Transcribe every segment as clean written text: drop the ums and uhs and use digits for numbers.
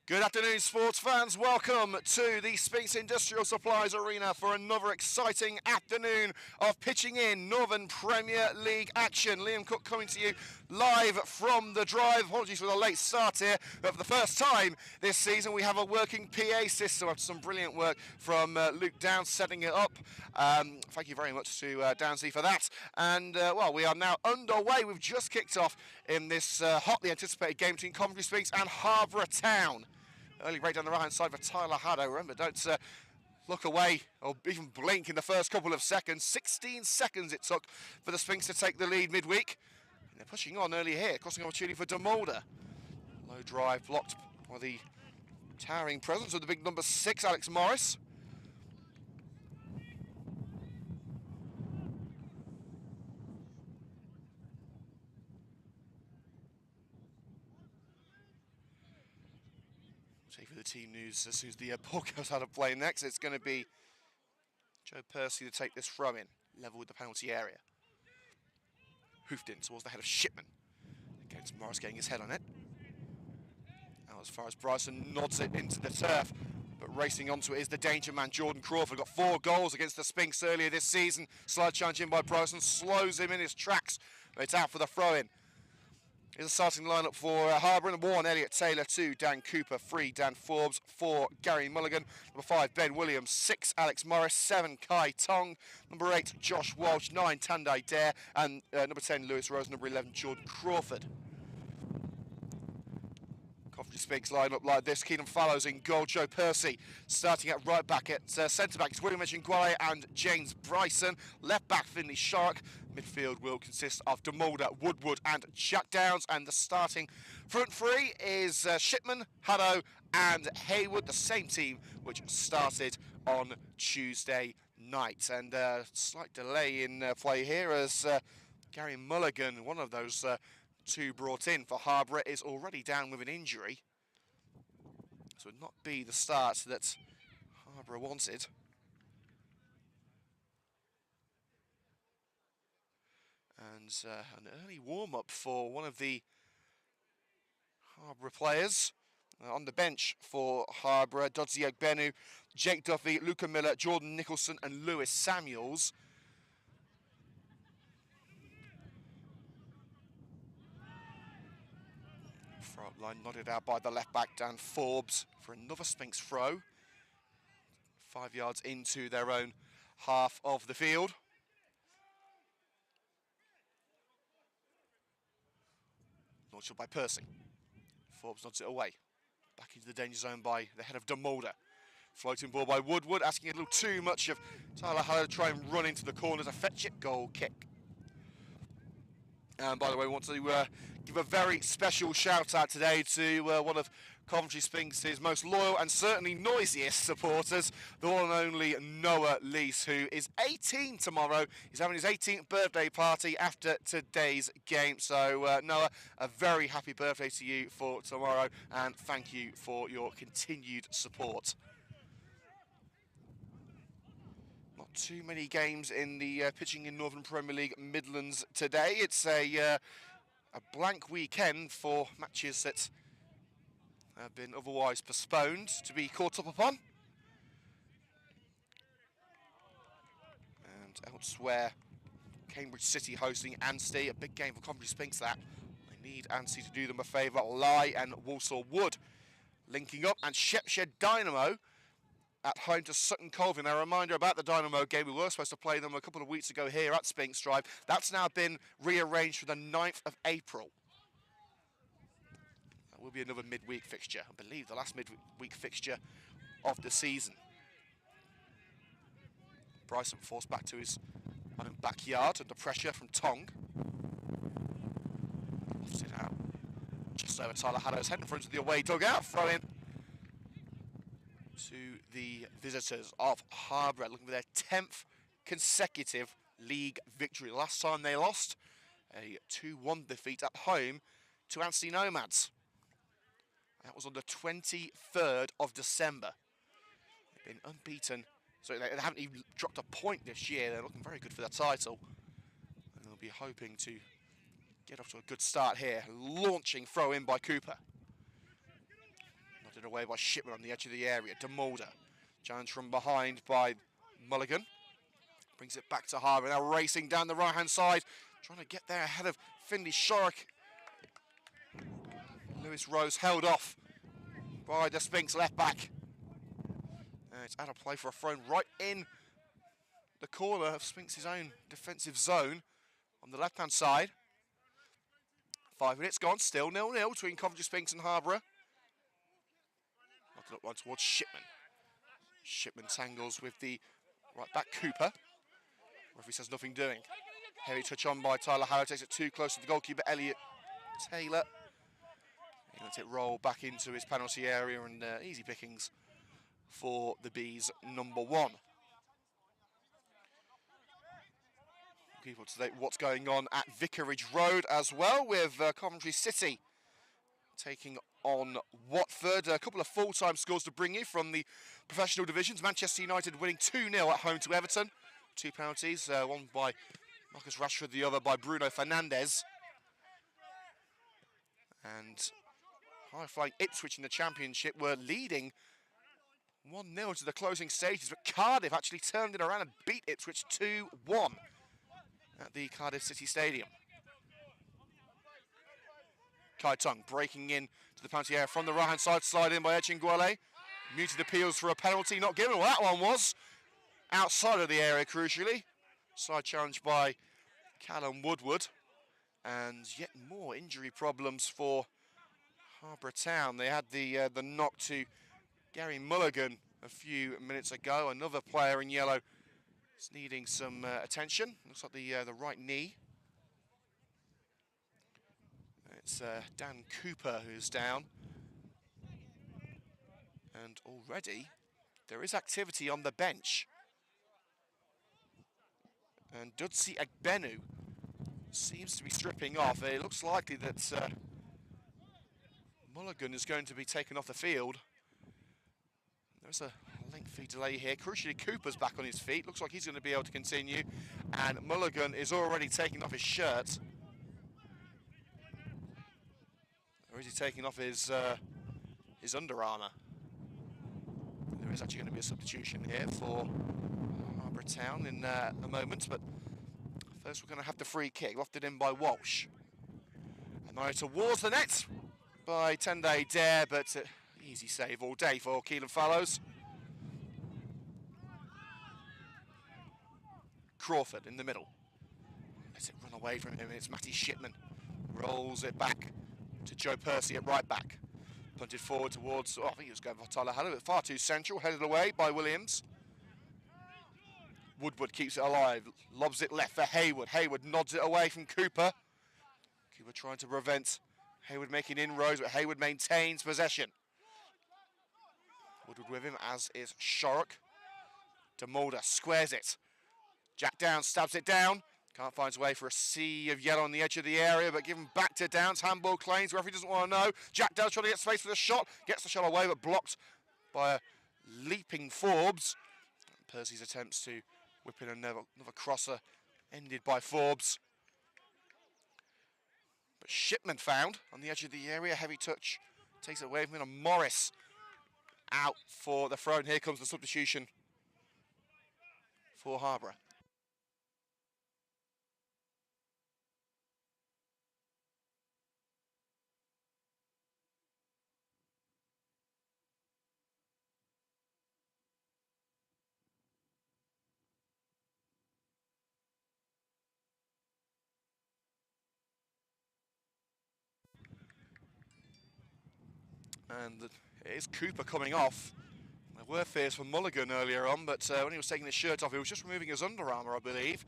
Good afternoon, sports fans. Welcome to the Sphinx Industrial Supplies Arena for another exciting afternoon of pitching in Northern Premier League action. Liam Cook coming to you live from the drive. Apologies for the late start here, but for the first time this season we have a working PA system after some brilliant work from Luke Downs setting it up. Thank you very much to Downsy for that. And well, we are now underway. We've just kicked off in this hotly anticipated game between Coventry Sphinx and Harborough Town. Early break down the right-hand side for Tyler Haddo. Remember, don't look away or even blink in the first couple of seconds. 16 seconds it took for the Sphinx to take the lead midweek. And they're pushing on early here, crossing opportunity for DeMolder. Low drive blocked by the towering presence of the big number 6, Alex Morris. For the team news as soon as the ball goes out of play next. It's going to be Joe Percy to take this throw in, level with the penalty area. Hoofed in towards the head of Shipman. Against Morris getting his head on it. Now as far as Bryson nods it into the turf, but racing onto it is the danger man, Jordan Crawford. Got 4 goals against the Sphinx earlier this season. Slide challenge in by Bryson, slows him in his tracks. But it's out for the throw in. Here's a starting lineup for Harborough. 1, Elliot Taylor. 2, Dan Cooper. 3, Dan Forbes. 4, Gary Mulligan. Number 5, Ben Williams. 6, Alex Morris. 7, Kai Tong. Number 8, Josh Walsh. 9, Tandai Dare. And number 10, Lewis Rose. Number 11, Jordan Crawford. Coventry Sphinx line up like this. Keenan Fallows in goal. Joe Percy starting at right back. At centre back, it's William Ejingwale and James Bryson. Left back, Finley Shark. Midfield will consist of DeMolder, Woodward and Jack Downs. And the starting front three is Shipman, Haddo and Hayward. The same team which started on Tuesday night. And slight delay in play here as Gary Mulligan, one of those 2 brought in for Harborough, is already down with an injury. So it would not be the start that Harborough wanted. And an early warm-up for one of the Harborough players. On the bench for Harborough, Dodzie Ogbenu, Jake Duffy, Luca Miller, Jordan Nicholson and Lewis Samuels. Front line nodded out by the left back, Dan Forbes, for another Sphinx throw. 5 yards into their own half of the field. Launched by Percy. Forbes nods it away. Back into the danger zone by the head of DeMolder. Floating ball by Woodward, asking a little too much of Tyler Haddo to try and run into the corners. A fetch it goal kick. And by the way, we want to give a very special shout out today to one of Coventry Sphinx's most loyal and certainly noisiest supporters, the one and only Noah Lees, who is 18 tomorrow. He's having his 18th birthday party after today's game. So Noah, a very happy birthday to you for tomorrow, and thank you for your continued support. Not too many games in the pitching in Northern Premier League Midlands today. It's a blank weekend for matches that have been otherwise postponed to be caught up upon. And elsewhere, Cambridge City hosting Anstey, a big game for Coventry Sphinx that. They need Anstey to do them a favour. Lye and Walsall Wood linking up, and Shepshed Dynamo at home to Sutton Colvin. Now, a reminder about the Dynamo game, we were supposed to play them a couple of weeks ago here at Sphinx Drive. That's now been rearranged for the 9th of April. That will be another midweek fixture. I believe the last midweek fixture of the season. Bryson forced back to his own backyard under pressure from Tong. Lofts it out. Just over Tyler Haddo's head in front of the away dugout. Throw in to the visitors of Harborough, looking for their 10th consecutive league victory. Last time they lost, a 2-1 defeat at home to Anstey Nomads. That was on the 23rd of December. They've been unbeaten, so they haven't even dropped a point this year. They're looking very good for their title, and they'll be hoping to get off to a good start here. Launching throw in by Cooper. away by Shipman on the edge of the area. DeMulder. Challenge from behind by Mulligan. Brings it back to Harborough. Now racing down the right-hand side. Trying to get there ahead of Finley Shorrock. Lewis Rose held off by the Sphinx left back. And it's out of play for a throw right in the corner of Sphinx's own defensive zone on the left-hand side. 5 minutes gone, still 0-0 between Coventry Sphinx and Harborough. Knocking up one towards Shipman. Shipman tangles with the right back Cooper. Referee says nothing doing. Heavy touch on by Tyler Harrow, takes it too close to the goalkeeper, Elliot Taylor. He lets it roll back into his penalty area, and easy pickings for the Bees, number 1. People today, what's going on at Vicarage Road as well, with Coventry City taking on Watford. A couple of full-time scores to bring you from the professional divisions. Manchester United winning 2-0 at home to Everton. 2 penalties, one by Marcus Rashford, the other by Bruno Fernandes. And high-flying Ipswich in the Championship were leading 1-0 to the closing stages, but Cardiff actually turned it around and beat Ipswich 2-1 at the Cardiff City Stadium. Kai Tung breaking in to the penalty area from the right-hand side, slide in by Echinguele. Muted appeals for a penalty, not given. Well, that one was outside of the area, crucially. Side challenge by Callum Woodward. And yet more injury problems for Harborough Town. They had the knock to Gary Mulligan a few minutes ago. Another player in yellow is needing some attention. Looks like the right knee. It's Dan Cooper who's down. And already there is activity on the bench. And Dudsi Agbenu seems to be stripping off. It looks likely that Mulligan is going to be taken off the field. There's a lengthy delay here. Crucially, Cooper's back on his feet. Looks like he's going to be able to continue. And Mulligan is already taking off his shirt. Or is he taking off his Under Armour? There is actually going to be a substitution here for Harborough Town in a moment, but first we're going to have the free kick, lofted in by Walsh. And now towards the net by Tende Dare, but easy save all day for Keelan Fallows. Crawford in the middle. Lets it run away from him, it's Matty Shipman. Rolls it back to Joe Percy at right back. Punted forward towards, I think he was going for Tyler Harrow, but far too central, headed away by Williams. Woodward keeps it alive, lobs it left for Hayward. Hayward nods it away from Cooper. Cooper trying to prevent Hayward making inroads, but Hayward maintains possession. Woodward with him, as is Shorrock. DeMulder squares it. Jack Downs stabs it down. Can't find his way for a sea of yellow on the edge of the area, but given back to Downs. Handball claims, referee doesn't want to know. Jack Downs trying to get space for the shot. Gets the shot away, but blocked by a leaping Forbes. Percy's attempts to whip in another crosser ended by Forbes. But Shipman found on the edge of the area. Heavy touch takes it away from him. And Morris out for the throw. And here comes the substitution for Harborough. And it is Cooper coming off. There were fears for Mulligan earlier on, but when he was taking his shirt off, he was just removing his Under Armour, I believe.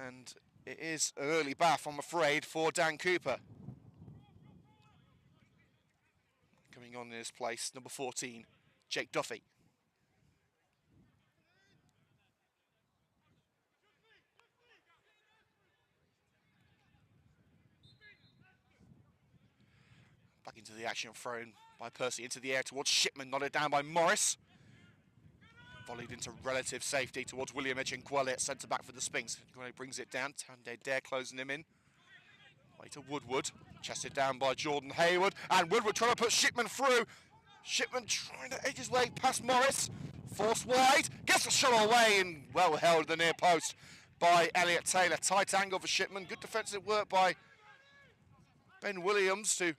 And it is an early bath, I'm afraid, for Dan Cooper. Coming on in his place, number 14, Jake Duffy. Back into the action, thrown by Percy into the air towards Shipman, nodded down by Morris. Volleyed into relative safety towards William Echinguele at centre-back for the Sphinx. Echinguele brings it down, Tande Dare closing him in. Way to Woodward. Chested down by Jordan Hayward, and Woodward trying to put Shipman through. Shipman trying to edge his way past Morris. Forced wide, gets the shot away and well held at the near post by Elliot Taylor. Tight angle for Shipman. Good defensive work by Ben Williams to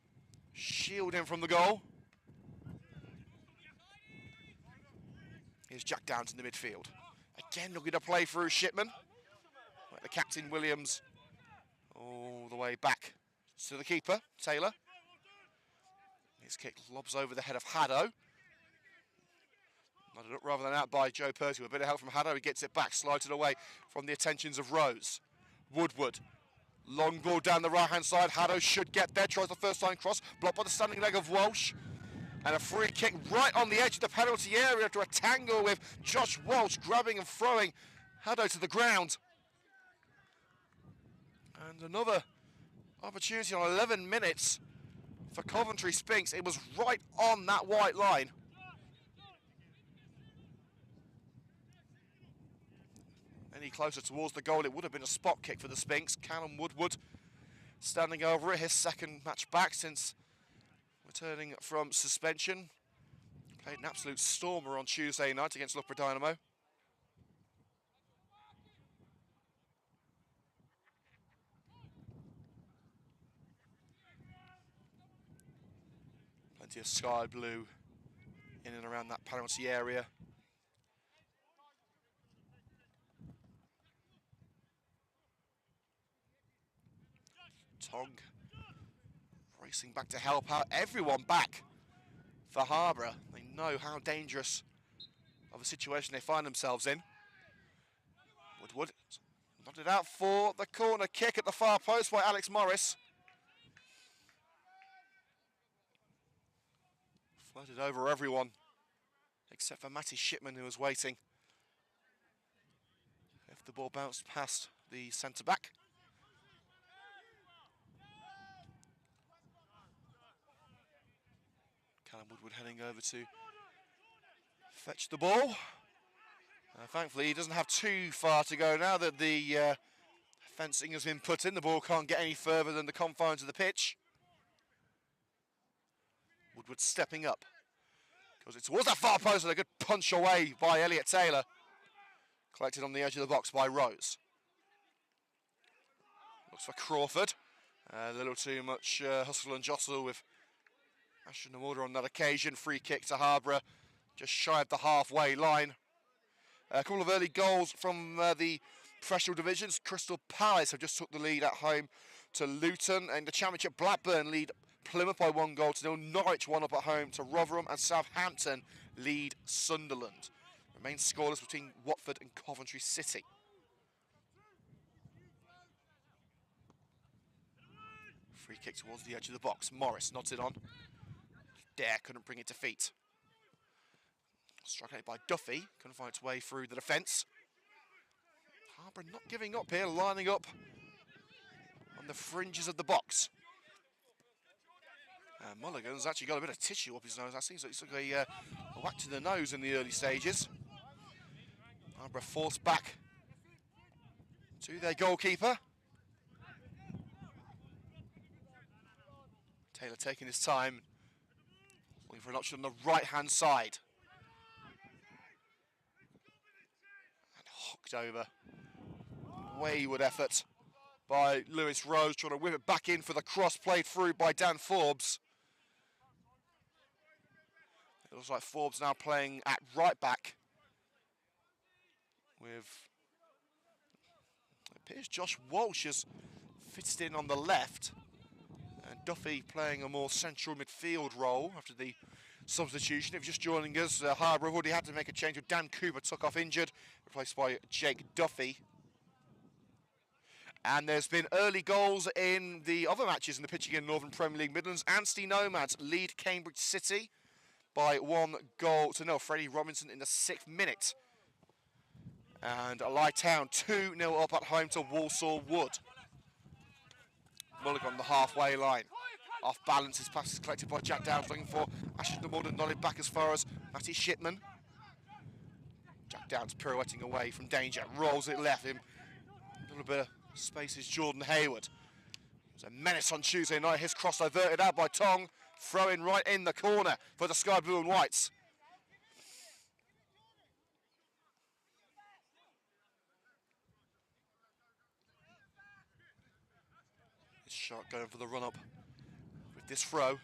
shield him from the goal. Here's Jack Downs in the midfield. Again looking to play through Shipman. The captain Williams all the way back to the keeper, Taylor. His kick lobs over the head of Haddo. Nodded up rather than out by Joe Percy. With a bit of help from Haddo, he gets it back, slides it away from the attentions of Rose. Woodward, long ball down the right-hand side. Haddo should get there, tries the first time cross, blocked by the standing leg of Walsh. And a free kick right on the edge of the penalty area to a tangle with Josh Walsh grabbing and throwing Haddo to the ground. And another opportunity on 11 minutes for Coventry Sphinx. It was right on that white line. Any closer towards the goal, it would have been a spot kick for the Sphinx. Callum Woodward standing over it, his second match back since returning from suspension. Played an absolute stormer on Tuesday night against Loughborough Dynamo. Plenty of sky blue in and around that penalty area. Tong racing back to help out everyone back for Harborough. They know how dangerous of a situation they find themselves in. Woodward nodded out for the corner kick at the far post by Alex Morris. Floated over everyone except for Matty Shipman, who was waiting. If the ball bounced past the centre-back. Callum Woodward heading over to fetch the ball. Thankfully, he doesn't have too far to go now that the fencing has been put in. The ball can't get any further than the confines of the pitch. Woodward stepping up. Goes it towards that far post and a good punch away by Elliot Taylor. Collected on the edge of the box by Rose. Looks for Crawford. A little too much hustle and jostle with Ashton and Warder on that occasion. Free kick to Harborough, just shy of the halfway line. A couple of early goals from the professional divisions. Crystal Palace have just took the lead at home to Luton. In the Championship, Blackburn lead Plymouth by 1-0. Norwich 1-up at home to Rotherham, and Southampton lead Sunderland. Remains scoreless between Watford and Coventry City. Free kick towards the edge of the box. Morris nods it on. Dare couldn't bring it to feet. Struck out by Duffy, couldn't find its way through the defence. Harborough not giving up here, lining up on the fringes of the box. Mulligan's actually got a bit of tissue up his nose. That seems like it's like a whack to the nose in the early stages. Harborough forced back to their goalkeeper. Taylor taking his time, looking for an option on the right-hand side. And hooked over. Wayward effort by Lewis Rose, trying to whip it back in for the cross, played through by Dan Forbes. It looks like Forbes now playing at right back with, it appears Josh Walsh has fitted in on the left, and Duffy playing a more central midfield role after the substitution. If you're just joining us, Harborough have already had to make a change with Dan Cooper, took off injured, replaced by Jake Duffy. And there's been early goals in the other matches in the pitching in Northern Premier League. Midlands Anstey Nomads lead Cambridge City by 1-0. Freddie Robinson in the 6th minute. And Ely Town 2-0 up at home to Walsall Wood. Mulligan on the halfway line. Off balance, his pass is collected by Jack Downs, looking for Ashton Morgan, nodded back as far as Matty Shipman. Jack Downs pirouetting away from danger, rolls it left him. A little bit of space is Jordan Hayward. was a menace on Tuesday night. His cross diverted out by Tong, throwing right in the corner for the Sky Blue and Whites. His shot going for the run-up with this throw.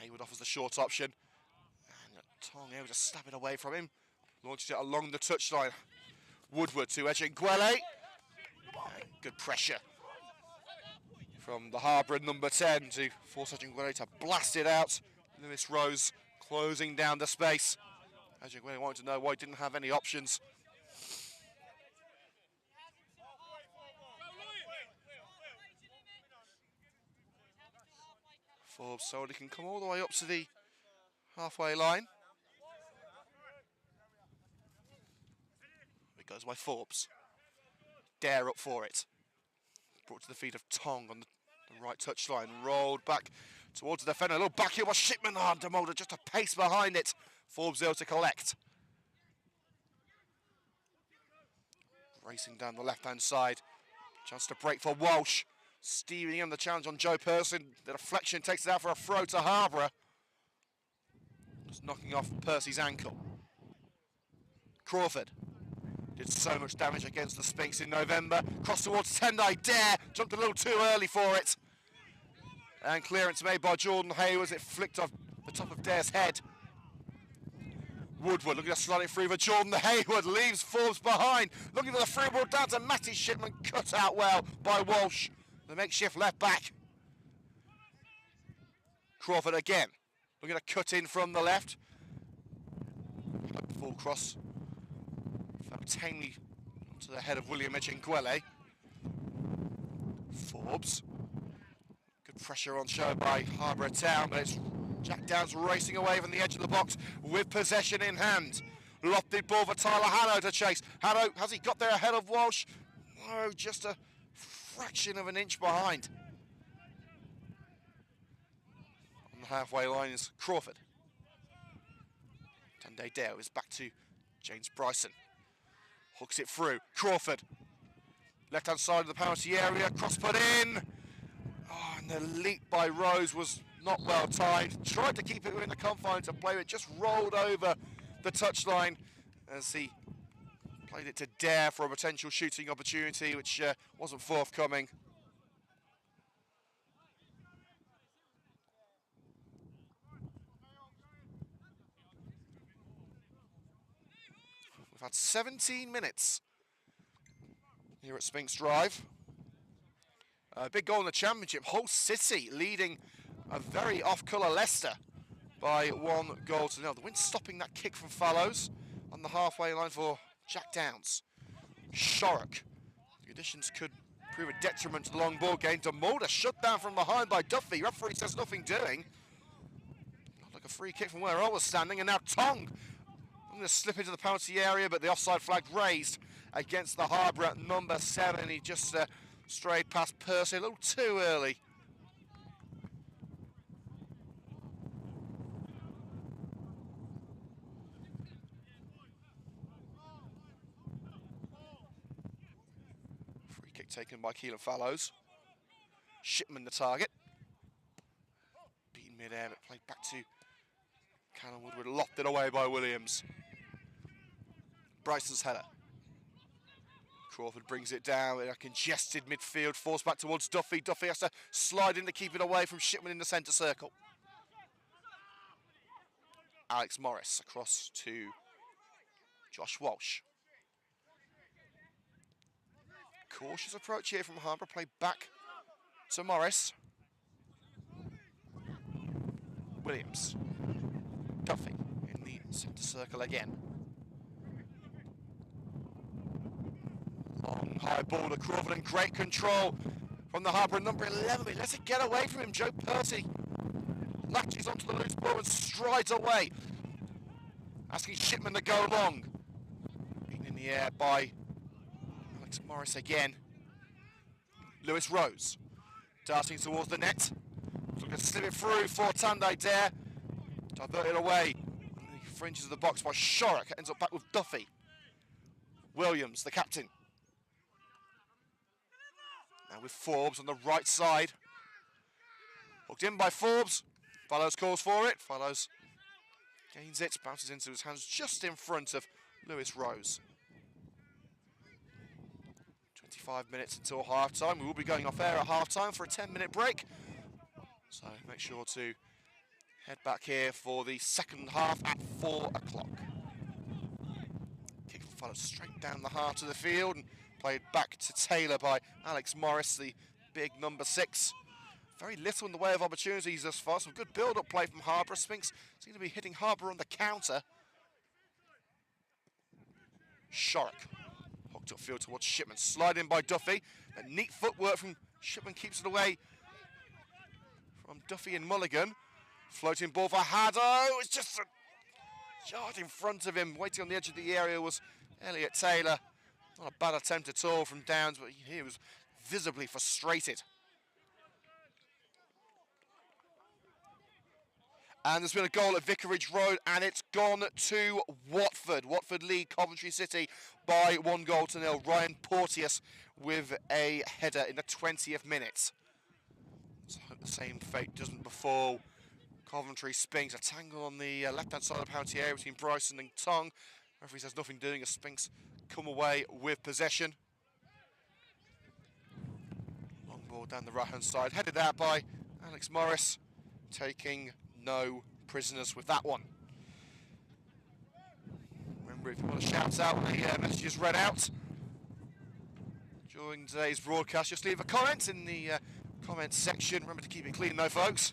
Hayward offers the short option, and Tong able to stab it away from him. Launches it along the touchline. Woodward to Ejinguele. Good pressure from the Harborough number 10 to force Ejinguele to blast it out. Lewis Rose closing down the space. Ejinguele wanted to know why he didn't have any options. Forbes so he can come all the way up to the halfway line. It goes by Forbes. Dare up for it. Brought to the feet of Tong on the right touchline. Rolled back towards the defender. A little back here by Shipman. Oh, DeMolder just a pace behind it. Forbes able to collect. Racing down the left-hand side. Chance to break for Walsh. Steering in the challenge on Joe Person. The deflection takes it out for a throw to Harborough. Just knocking off Percy's ankle. Crawford did so much damage against the Sphinx in November. Cross towards Tendai Dare. Jumped a little too early for it. And clearance made by Jordan Hayward as it flicked off the top of Dare's head. Woodward looking to slide it through for Jordan Hayward. Leaves Forbes behind. Looking for the free ball down to Matty Shipman. Cut out well by Walsh. The makeshift left back. Crawford again. Looking to cut in from the left. Full cross. Fell tamely to the head of William Ejinguele. Forbes. Good pressure on show by Harborough Town, but it's Jack Downs racing away from the edge of the box with possession in hand. Lofted ball for Tyler Hanno to chase. Hanno, has he got there ahead of Walsh? No, just a fraction of an inch behind. On the halfway line is Crawford. Tendai Dare is back to James Bryson. Hooks it through. Crawford. Left-hand side of the penalty area. Cross put in. Oh, and the leap by Rose was not well timed. Tried to keep it within the confines of play, but just rolled over the touchline as he played it to Dare for a potential shooting opportunity, which wasn't forthcoming. We've had 17 minutes here at Sphinx Drive. A big goal in the championship. Hull City leading a very off-colour Leicester by 1-0-0. The wind stopping that kick from Fallows on the halfway line for Jack Downs. Shorrock. The additions could prove a detriment to the long ball game. DeMolder shut down from behind by Duffy. Referee says nothing doing. Not like a free kick from where I was standing. And now Tong. I'm going to slip into the penalty area, but the offside flag raised against the Harborough number 7. He just strayed past Percy a little too early. Free kick taken by Keelan Fallows. Shipman the target. Beaten mid-air, but played back to Callum Woodward, lofted away by Williams. Bryson's header. Crawford brings it down in a congested midfield, forced back towards Duffy. Duffy has to slide in to keep it away from Shipman in the centre circle. Alex Morris across to Josh Walsh. Cautious approach here from Harborough, played back to Morris. Williams. Duffy in the centre circle again. Long high ball to Crawford and great control from the Harborough number 11. But lets it get away from him. Joe Percy latches onto the loose ball and strides away, asking Shipman to go long. Beaten in the air by Alex Morris again. Lewis Rose darting towards the net. Looking to slip it through for Tendai Dare. Diverted away on the fringes of the box by Shorrock. Ends up back with Duffy. Williams, the captain. Now with Forbes on the right side. Hooked in by Forbes. Fallows calls for it. Fallows gains it, bounces into his hands just in front of Lewis Rose. 25 minutes until half-time. We will be going off air at half-time for a 10-minute break. So make sure to head back here for the second half at 4 o'clock. Kick followed straight down the heart of the field and played back to Taylor by Alex Morris, the big number 6. Very little in the way of opportunities thus far. Some good build-up play from Harborough. Sphinx seem to be hitting Harborough on the counter. Shorrock hooked upfield towards Shipman. Slide in by Duffy. A neat footwork from Shipman keeps it away from Duffy and Mulligan. Floating ball for Haddo. It's just a yard in front of him. Waiting on the edge of the area was Elliot Taylor. Not a bad attempt at all from Downs, but he was visibly frustrated. And there's been a goal at Vicarage Road, and it's gone to Watford. Watford lead Coventry City by 1-0. Ryan Porteous with a header in the 20th minute. So I hope the same fate doesn't befall Coventry Sphinx. A tangle on the left-hand side of the penalty area between Bryson and Tongue. Referee says nothing doing as Sphinx come away with possession. Long ball down the right-hand side, headed out by Alex Morris, taking no prisoners with that one. Remember, if you want to shout out when the message is read out during today's broadcast, just leave a comment in the comment section. Remember to keep it clean though, folks.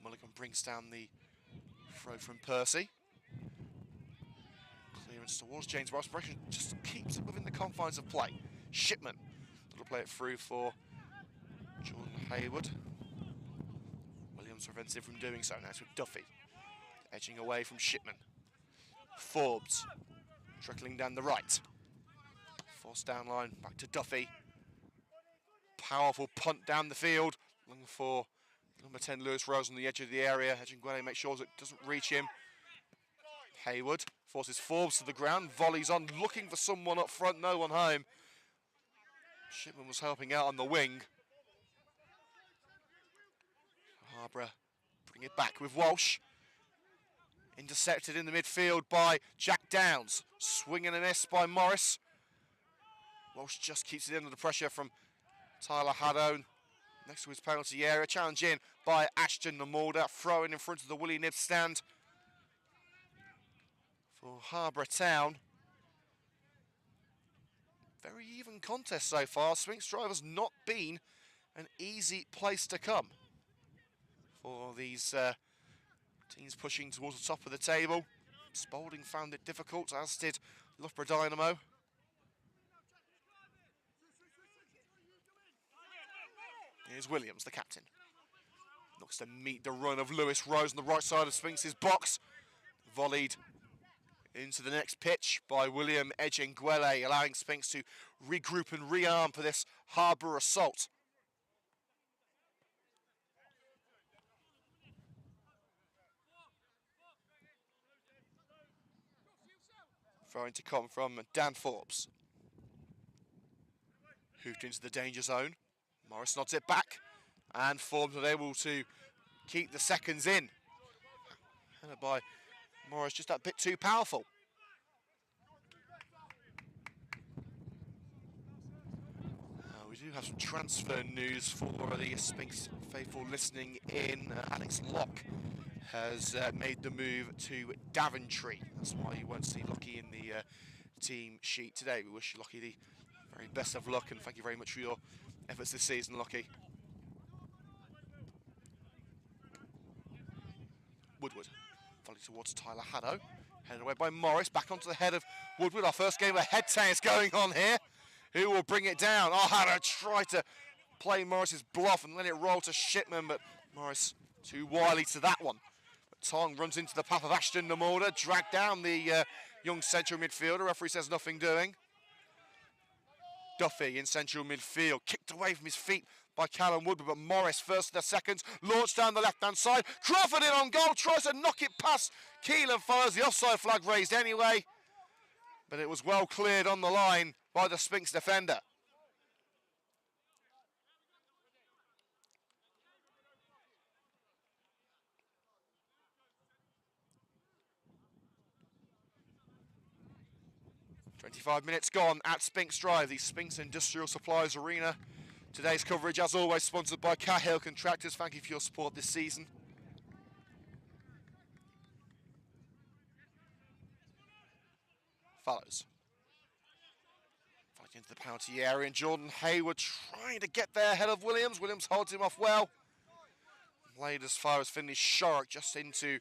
Mulligan brings down the throw from Percy. Clearance towards James Ross. Just keeps it within the confines of play. Shipman will play it through for Jordan Hayward. Williams prevents him from doing so. Now it's with Duffy, edging away from Shipman. Forbes trickling down the right. Forced down line, back to Duffy. Powerful punt down the field. Looking for number 10 Lewis Rose on the edge of the area. Hedgingwele makes sure it doesn't reach him. Hayward forces Forbes to the ground. Volleys on, looking for someone up front. No one home. Shipman was helping out on the wing. Harborough bring it back with Walsh. Intercepted in the midfield by Jack Downs. Swing and a miss by Morris. Walsh just keeps it under the pressure from Tyler Haddo. Next to his penalty area. Challenge in by Ashton Namorda. Throwing in front of the Willie Nibs stand for Harborough Town. Very even contest so far. Sphinx Drive has not been an easy place to come for these teams pushing towards the top of the table. Spalding found it difficult, as did Loughborough Dynamo. Here's Williams, the captain. Looks to meet the run of Lewis Rose on the right side of Sphinx's box. Volleyed into the next pitch by William Hedgingwele, allowing Sphinx to regroup and rearm for this Harborough assault. Throwing to come from Dan Forbes. Hoofed into the danger zone. Morris nods it back, and Forbes was able to keep the seconds in. Headed by Morris, just that bit too powerful. We do have some transfer news for the Sphinx faithful listening in. Alex Locke has made the move to Daventry. That's why you won't see Lockie in the team sheet today. We wish Lockie the very best of luck, and thank you very much for your efforts this season, Lockie. Woodward. Volley towards Tyler Haddo. Headed away by Morris. Back onto the head of Woodward. Our first game of head tennis going on here. Who will bring it down? Oh, Haddo tried to play Morris's bluff and let it roll to Shipman, but Morris too wily to that one. But Tong runs into the path of Ashton Namorda, dragged down the young central midfielder. Referee says nothing doing. Duffy in central midfield, kicked away from his feet by Callum Woodward, but Morris first in the seconds, launched down the left-hand side. Crawford in on goal, tries to knock it past Keelan fires the offside flag raised anyway, but it was well cleared on the line by the Sphinx defender. "25 minutes gone at Sphinx Drive, the Sphinx Industrial Supplies Arena. Today's coverage, as always, sponsored by Cahill Contractors. Thank you for your support this season. Follows. Fighting into the penalty area, and Jordan Hayward trying to get there ahead of Williams. Williams holds him off well. Played as far as Finley Sharrock, just into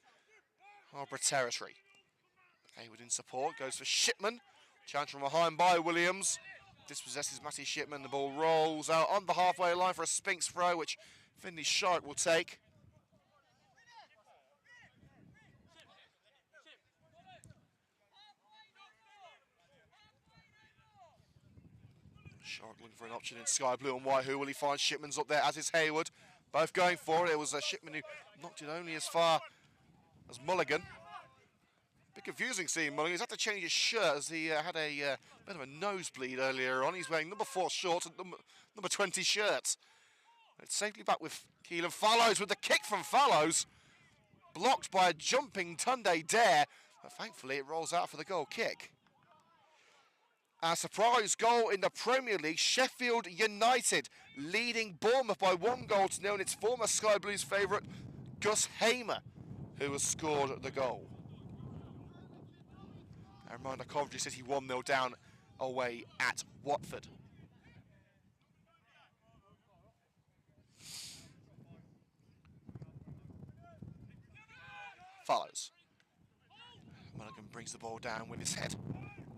Harborough territory. Hayward in support, goes for Shipman. Challenge from behind by Williams. Dispossesses Matty Shipman. The ball rolls out on the halfway line for a Sphinx throw, which Finley Sharrock will take. Sharrock looking for an option in sky blue and white. Who will he find? Shipman's up there, as is Hayward. Both going for it. It was a Shipman who knocked it only as far as Mulligan. Bit confusing seeing Mulligan. He's had to change his shirt as he had a bit of a nosebleed earlier on. He's wearing number 4 shorts and number 20 shirt. It's safely back with Keelan. Fallows with the kick from Fallows. Blocked by a jumping Tunde Dare, but thankfully it rolls out for the goal kick. A surprise goal in the Premier League. Sheffield United leading Bournemouth by 1-0 in its former Sky Blues favourite, Gus Hamer, who has scored the goal. A reminder, Coventry City 1-0 down away at Watford. Follows. Mulligan brings the ball down with his head.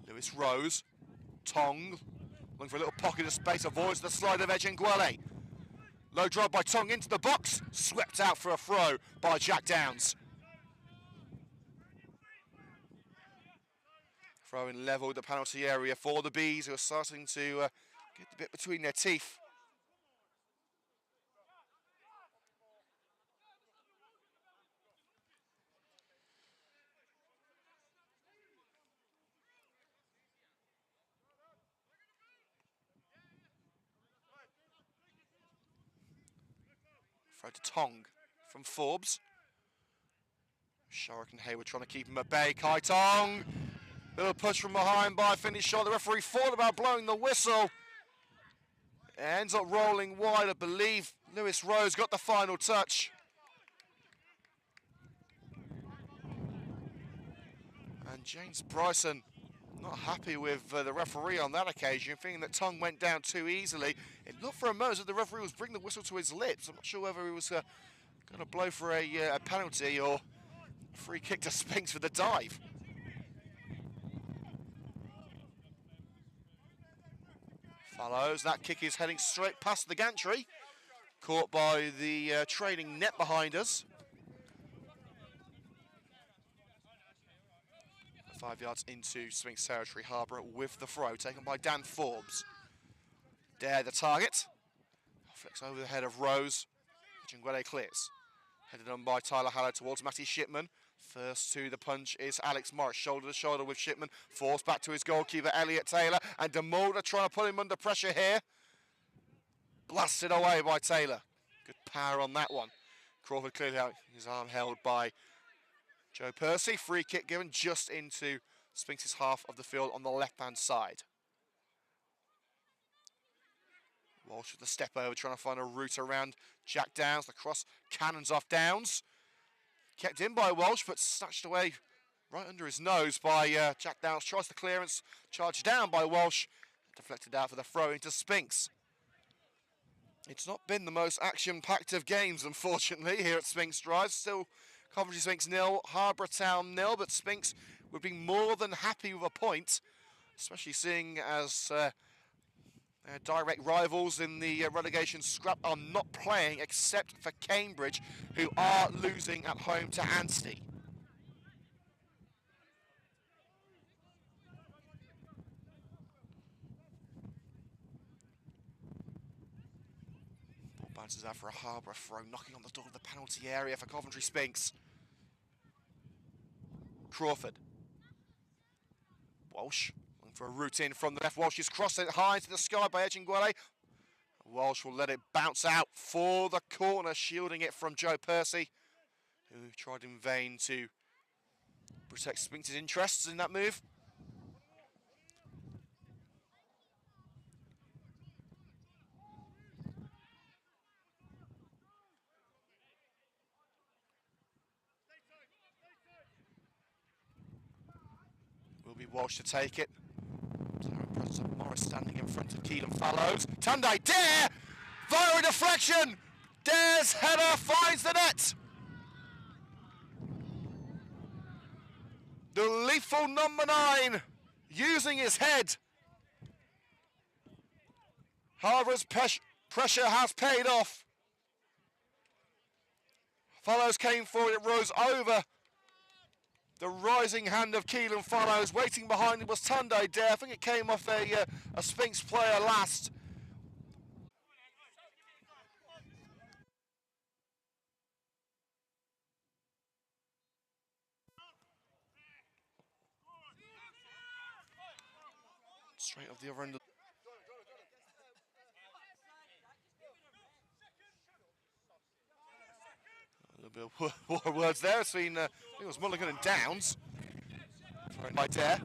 Lewis Rose. Tong, looking for a little pocket of space, avoids the slide of Edgingwele. Low drive by Tong into the box, swept out for a throw by Jack Downs. Throwing level with the penalty area for the Bees, who are starting to get the bit between their teeth. Throw to Tong from Forbes. Sharrock and Hayward trying to keep him at bay. Kai Tong. Little push from behind by Finley Sharrock. The referee thought about blowing the whistle. It ends up rolling wide. I believe Lewis Rose got the final touch. And James Bryson not happy with the referee on that occasion, thinking that Tong went down too easily. It looked for a moment as if the referee was bringing the whistle to his lips. I'm not sure whether he was going to blow for a penalty or a free kick to Sphinx for the dive. Follows. That kick is heading straight past the gantry. Caught by the trailing net behind us. 5 yards into Sphinx territory. Harborough with the throw, taken by Dan Forbes. Dare the target. Flicks over the head of Rose. Edgingwele clears. Headed on by Tyler Hallow towards Matty Shipman. First to the punch is Alex Morris, shoulder to shoulder with Shipman. Forced back to his goalkeeper, Elliot Taylor. And DeMulder trying to put him under pressure here. Blasted away by Taylor. Good power on that one. Crawford clearly out, his arm held by Joe Percy. Free kick given just into Sphinx's half of the field on the left-hand side. Walsh with the step over, trying to find a route around Jack Downs. The cross cannons off Downs. Kept in by Walsh, but snatched away right under his nose by Jack Downs. Tries the clearance, charged down by Walsh. Deflected out for the throw into Sphinx. It's not been the most action-packed of games, unfortunately, here at Sphinx Drive. Still Coventry Sphinx 0, Harborough Town 0, but Sphinx would be more than happy with a point, especially seeing as their direct rivals in the relegation scrap are not playing, except for Cambridge, who are losing at home to Anstey. Ball bounces out for a Harborough throw, knocking on the door of the penalty area for Coventry Sphinx. Crawford. Walsh looking for a route in from the left. Walsh is crossed it high into the sky by Ejinguele. Walsh will let it bounce out for the corner, shielding it from Joe Percy, who tried in vain to protect Sphinx's interests in that move. Will be Walsh to take it. Presence of Morris standing in front of Keelan Fallows. Tandai Dare! Via deflection! Dare's header finds the net! The lethal number 9 using his head. Harborough's pressure has paid off. Fallows came forward, it rose over the rising hand of Keelan Fallows. Waiting behind him was Tandai Dare. I think it came off a Sphinx player last. Straight off the other end of a little bit of more words there. It's been, I think it was Mulligan and Downs. Thrown by Dare.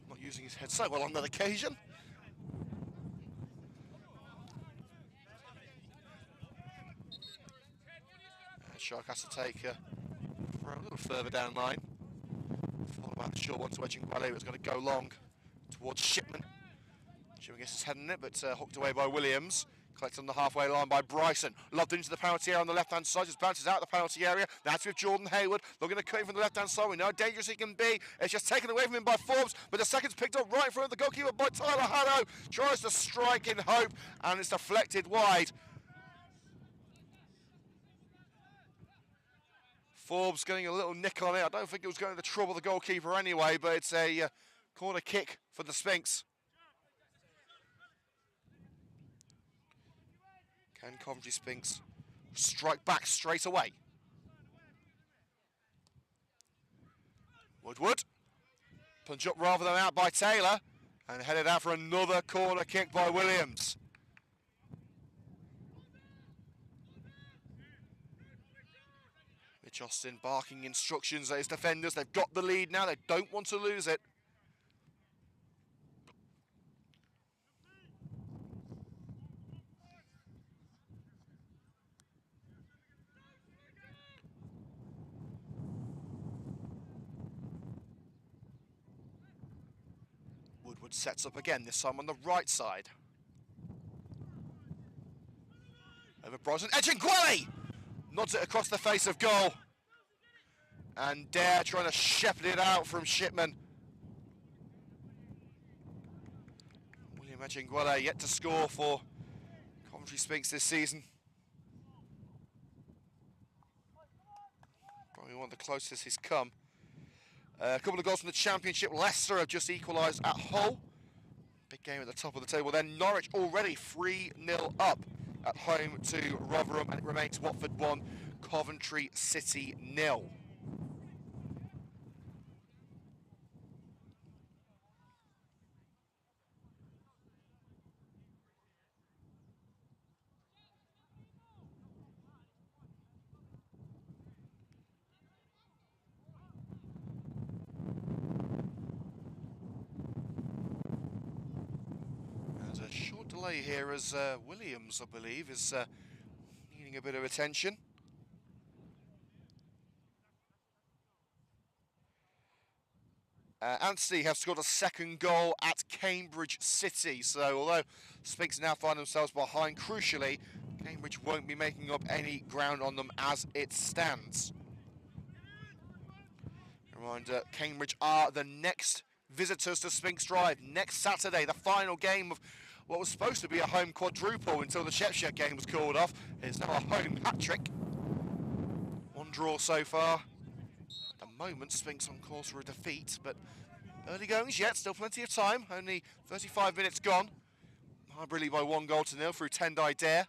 Not using his head so well on that occasion. Shark has to take for a little further down line. Followed by the short one to Ejinguele. It was going to go long towards Shipman. Shipman gets his head in it, but hooked away by Williams. Collected on the halfway line by Bryson. Lobbed into the penalty area on the left-hand side. Just bounces out the penalty area. That's with Jordan Hayward. Looking to cut him from the left-hand side. We know how dangerous he can be. It's just taken away from him by Forbes, but the second's picked up right in front of the goalkeeper by Tyler Haddow. Tries to strike in hope, and it's deflected wide. Forbes getting a little nick on it. I don't think it was going to trouble the goalkeeper anyway, but it's a corner kick for the Sphinx. Can Coventry Sphinx strike back straight away? Woodward. Punch up rather than out by Taylor. And headed out for another corner kick by Williams. Mitch Austin barking instructions at his defenders. They've got the lead now. They don't want to lose it. Woodward sets up again, this time on the right side. Over Bryson. Ejinguele nods it across the face of goal. And Dare trying to shepherd it out from Shipman. William Ejinguele yet to score for Coventry Sphinx this season. Probably one of the closest he's come. A couple of goals from the Championship. Leicester have just equalised at Hull. Big game at the top of the table. Then Norwich already 3-0 up at home to Rotherham, and it remains Watford 1, Coventry City 0. Short delay here as Williams, I believe, is needing a bit of attention. Anstey have scored a second goal at Cambridge City, so although Sphinx now find themselves behind, crucially, Cambridge won't be making up any ground on them as it stands. Reminder, Cambridge are the next visitors to Sphinx Drive next Saturday, the final game of what was supposed to be a home quadruple until the Shepshed game was called off. It's now a home hat-trick. One draw so far. At the moment, Sphinx on course for a defeat, but early goings yet, still plenty of time. Only 35 minutes gone. Harborough lead by 1-0 through Tandai Dare.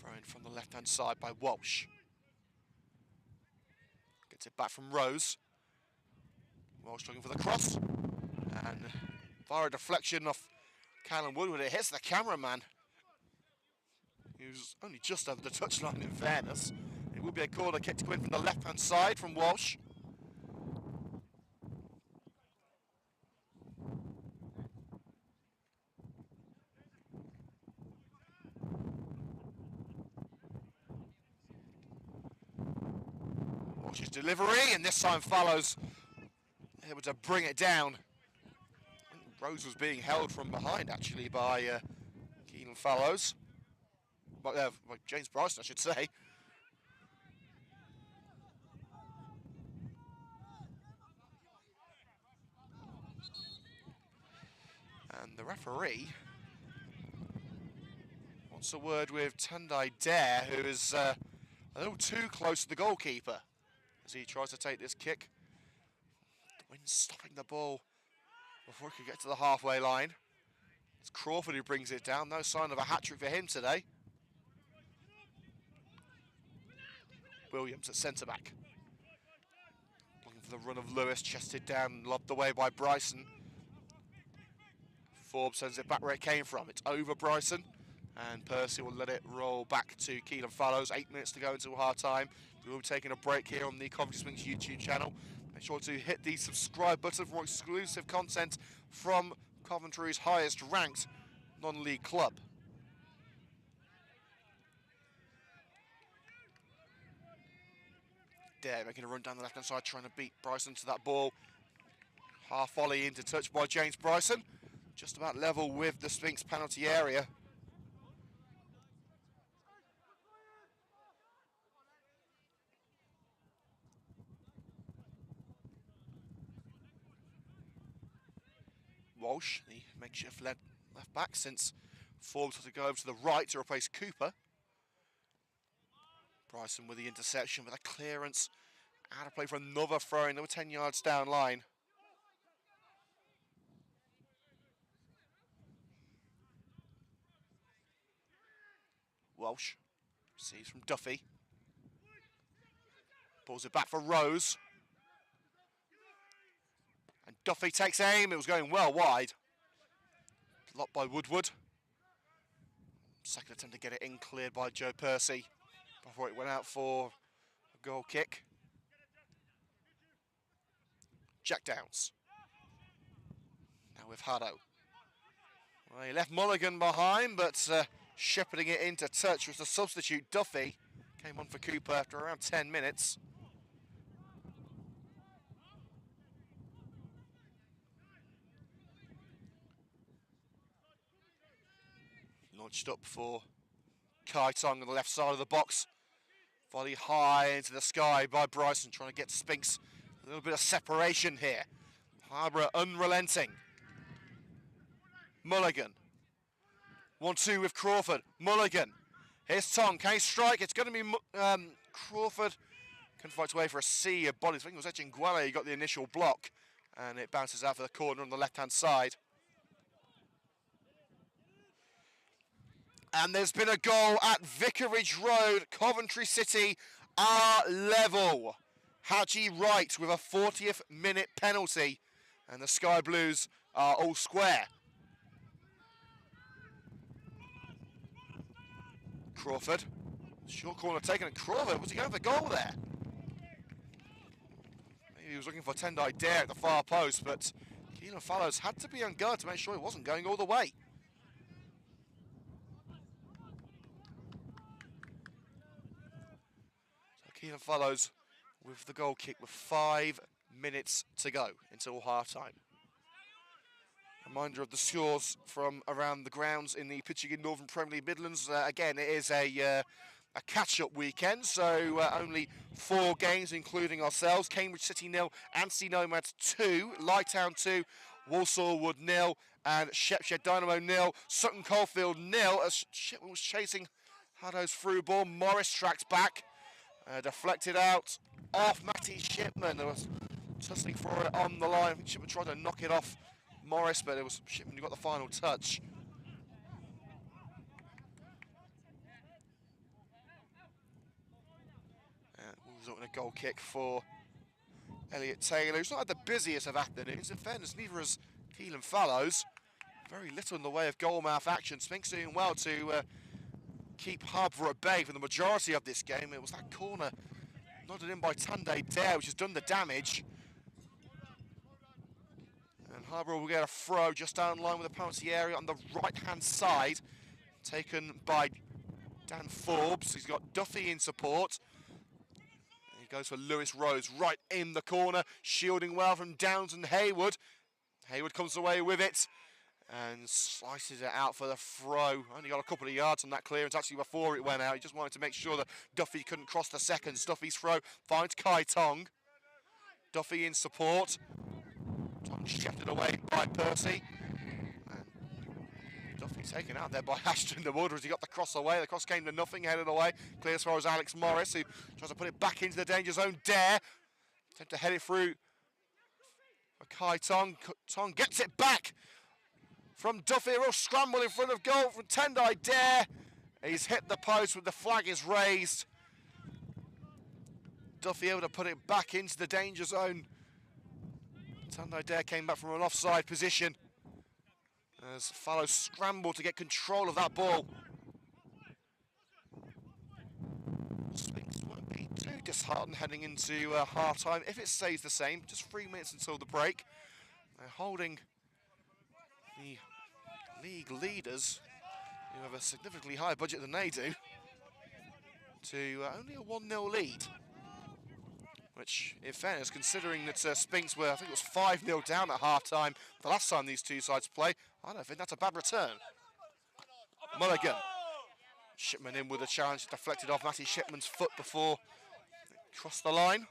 Thrown from the left-hand side by Walsh. Gets it back from Rose. Walsh looking for the cross. And via a deflection off Callum Woodward, it hits the cameraman. He was only just over the touchline, in fairness. It will be a corner kick to win from the left-hand side from Walsh. Walsh's delivery, and this time Fallows able to bring it down. Rose was being held from behind, actually, by Keelan Fallows. By James Bryson, I should say. And the referee wants a word with Tendai Dare, who is a little too close to the goalkeeper as he tries to take this kick. The wind's stopping the ball before it could get to the halfway line. It's Crawford who brings it down. No sign of a hat-trick for him today. Williams at centre-back. Looking for the run of Lewis, chested down, lobbed away by Bryson. Forbes sends it back where it came from. It's over Bryson, and Percy will let it roll back to Keelan Fallows. 8 minutes to go until half-time. We will be taking a break here on the Coventry Sphinx YouTube channel. Make sure to hit the subscribe button for more exclusive content from Coventry's highest ranked non-league club. Dare making a run down the left-hand side, trying to beat Bryson to that ball. Half volley into touch by James Bryson. Just about level with the Sphinx penalty area. Walsh, the makeshift left back, since Forbes had to go over to the right to replace Cooper. Bryson with the interception, with a clearance. Out of play for another throw-in. They were 10 yards down line. Walsh receives from Duffy. Pulls it back for Rose. And Duffy takes aim. It was going well wide. Blocked by Woodward. Second attempt to get it in, cleared by Joe Percy before it went out for a goal kick. Jack Downs. Now with Hutto. Well, he left Mulligan behind, but shepherding it into touch was the substitute. Duffy came on for Cooper after around 10 minutes. Launched up for Kai Tong on the left side of the box. Volley high into the sky by Bryson, trying to get Sphinx a little bit of separation here. Harborough unrelenting. Mulligan. 1-2 with Crawford. Mulligan. Here's Tong. Can he strike? It's going to be Crawford. Can fight his way for a sea of bodies. I think it was Echingwele who got the initial block. And it bounces out for the corner on the left-hand side. And there's been a goal at Vicarage Road. Coventry City are level. Haji Wright with a 40th minute penalty. And the Sky Blues are all square. Crawford. Short corner taken, and Crawford, was he going for goal there? Maybe he was looking for Tendai Dare at the far post, but Keelan Fallows had to be on guard to make sure it wasn't going all the way. So Keelan Fallows with the goal kick with 5 minutes to go until half-time. Reminder of the scores from around the grounds in the Pitching in Northern Premier League Midlands. Again, it is a catch-up weekend, so only 4 games, including ourselves. Cambridge City 0, Anstey Nomads 2, Lighttown 2, Walsall Wood 0, and Shepshed Dynamo 0, Sutton Coldfield 0, as Shipman was chasing Haddo's through ball. Morris tracks back, deflected out off Matty Shipman. There was tussling for it on the line. I think Shipman tried to knock it off Morris, but it was Shipman who got the final touch. Resulting in a goal kick for Elliot Taylor, who's not had the busiest of afternoons. In fairness, neither has Keelan Fallows. Very little in the way of goal-mouth action. Sphinx doing well to keep Harborough at bay for the majority of this game. It was that corner nodded in by Tunde Dare, which has done the damage. And Harborough will get a throw just down the line with the penalty area on the right-hand side, taken by Dan Forbes. He's got Duffy in support. He goes for Lewis Rose right in the corner, shielding well from Downs and Haywood. Haywood comes away with it and slices it out for the throw. Only got a couple of yards on that clearance actually before it went out. He just wanted to make sure that Duffy couldn't cross the seconds. Duffy's throw finds Kai Tong. Duffy in support. Tong shafted away by Percy. And Duffy taken out there by Ashton the Wood as he got the cross away. The cross came to nothing, headed away. Clear as far as Alex Morris, who tries to put it back into the danger zone. Dare attempt to head it through for Kai Tong. Tong gets it back from Duffy. A real scramble in front of goal from Tendai Dare. He's hit the post with the flag is raised. Duffy able to put it back into the danger zone. Tendai Dare came back from an offside position as Fallows scrambled to get control of that ball. Sphinx won't be too disheartened heading into half-time if it stays the same. Just 3 minutes until the break. They're holding the league leaders, who have a significantly higher budget than they do, to only a 1-0 lead. Which, in fairness, considering that Sphinx were, I think it was 5-0 down at half-time the last time these two sides play, I don't think that's a bad return. Mulligan. Shipman in with a challenge, deflected off Matty Shipman's foot before it crossed the line.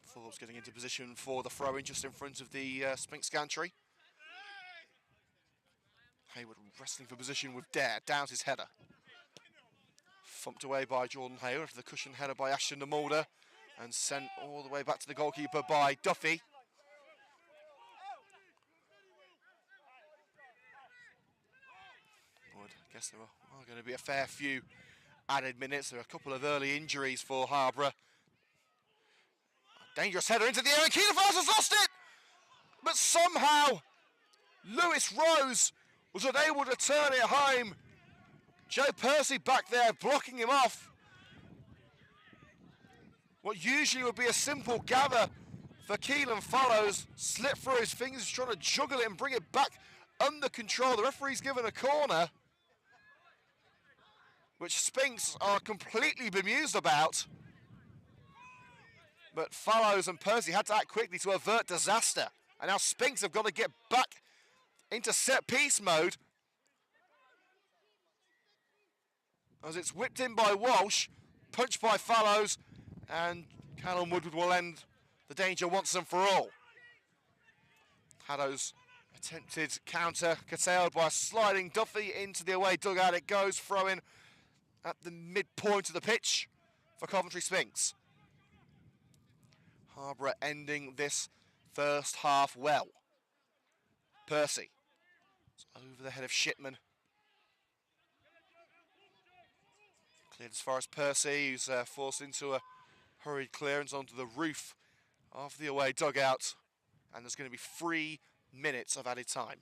Forbes getting into position for the throw-in just in front of the Sphinx gantry. Haywood wrestling for position with Dare, downs his header. Thumped away by Jordan Haywood after the cushion header by Ashton de Mulder and sent all the way back to the goalkeeper by Duffy. I guess there are going to be a fair few added minutes. There are a couple of early injuries for Harborough. Dangerous header into the air, and Keelan Fallows has lost it! But somehow, Lewis Rose was unable to turn it home. Joe Percy back there blocking him off. What usually would be a simple gather for Keelan Fallows slipped through his fingers, trying to juggle it and bring it back under control. The referee's given a corner, which Sphinx are completely bemused about. But Fallows and Percy had to act quickly to avert disaster. And now Sphinx have got to get back into set-piece mode, as it's whipped in by Walsh, punched by Fallows, and Callum Woodward will end the danger once and for all. Haddo's attempted counter curtailed by sliding Duffy into the away dugout. It goes, throw-in at the midpoint of the pitch for Coventry Sphinx. Harborough ending this first half well. Percy. It's over the head of Shipman. Cleared as far as Percy, who's forced into a hurried clearance onto the roof of the away dugout. And there's going to be 3 minutes of added time.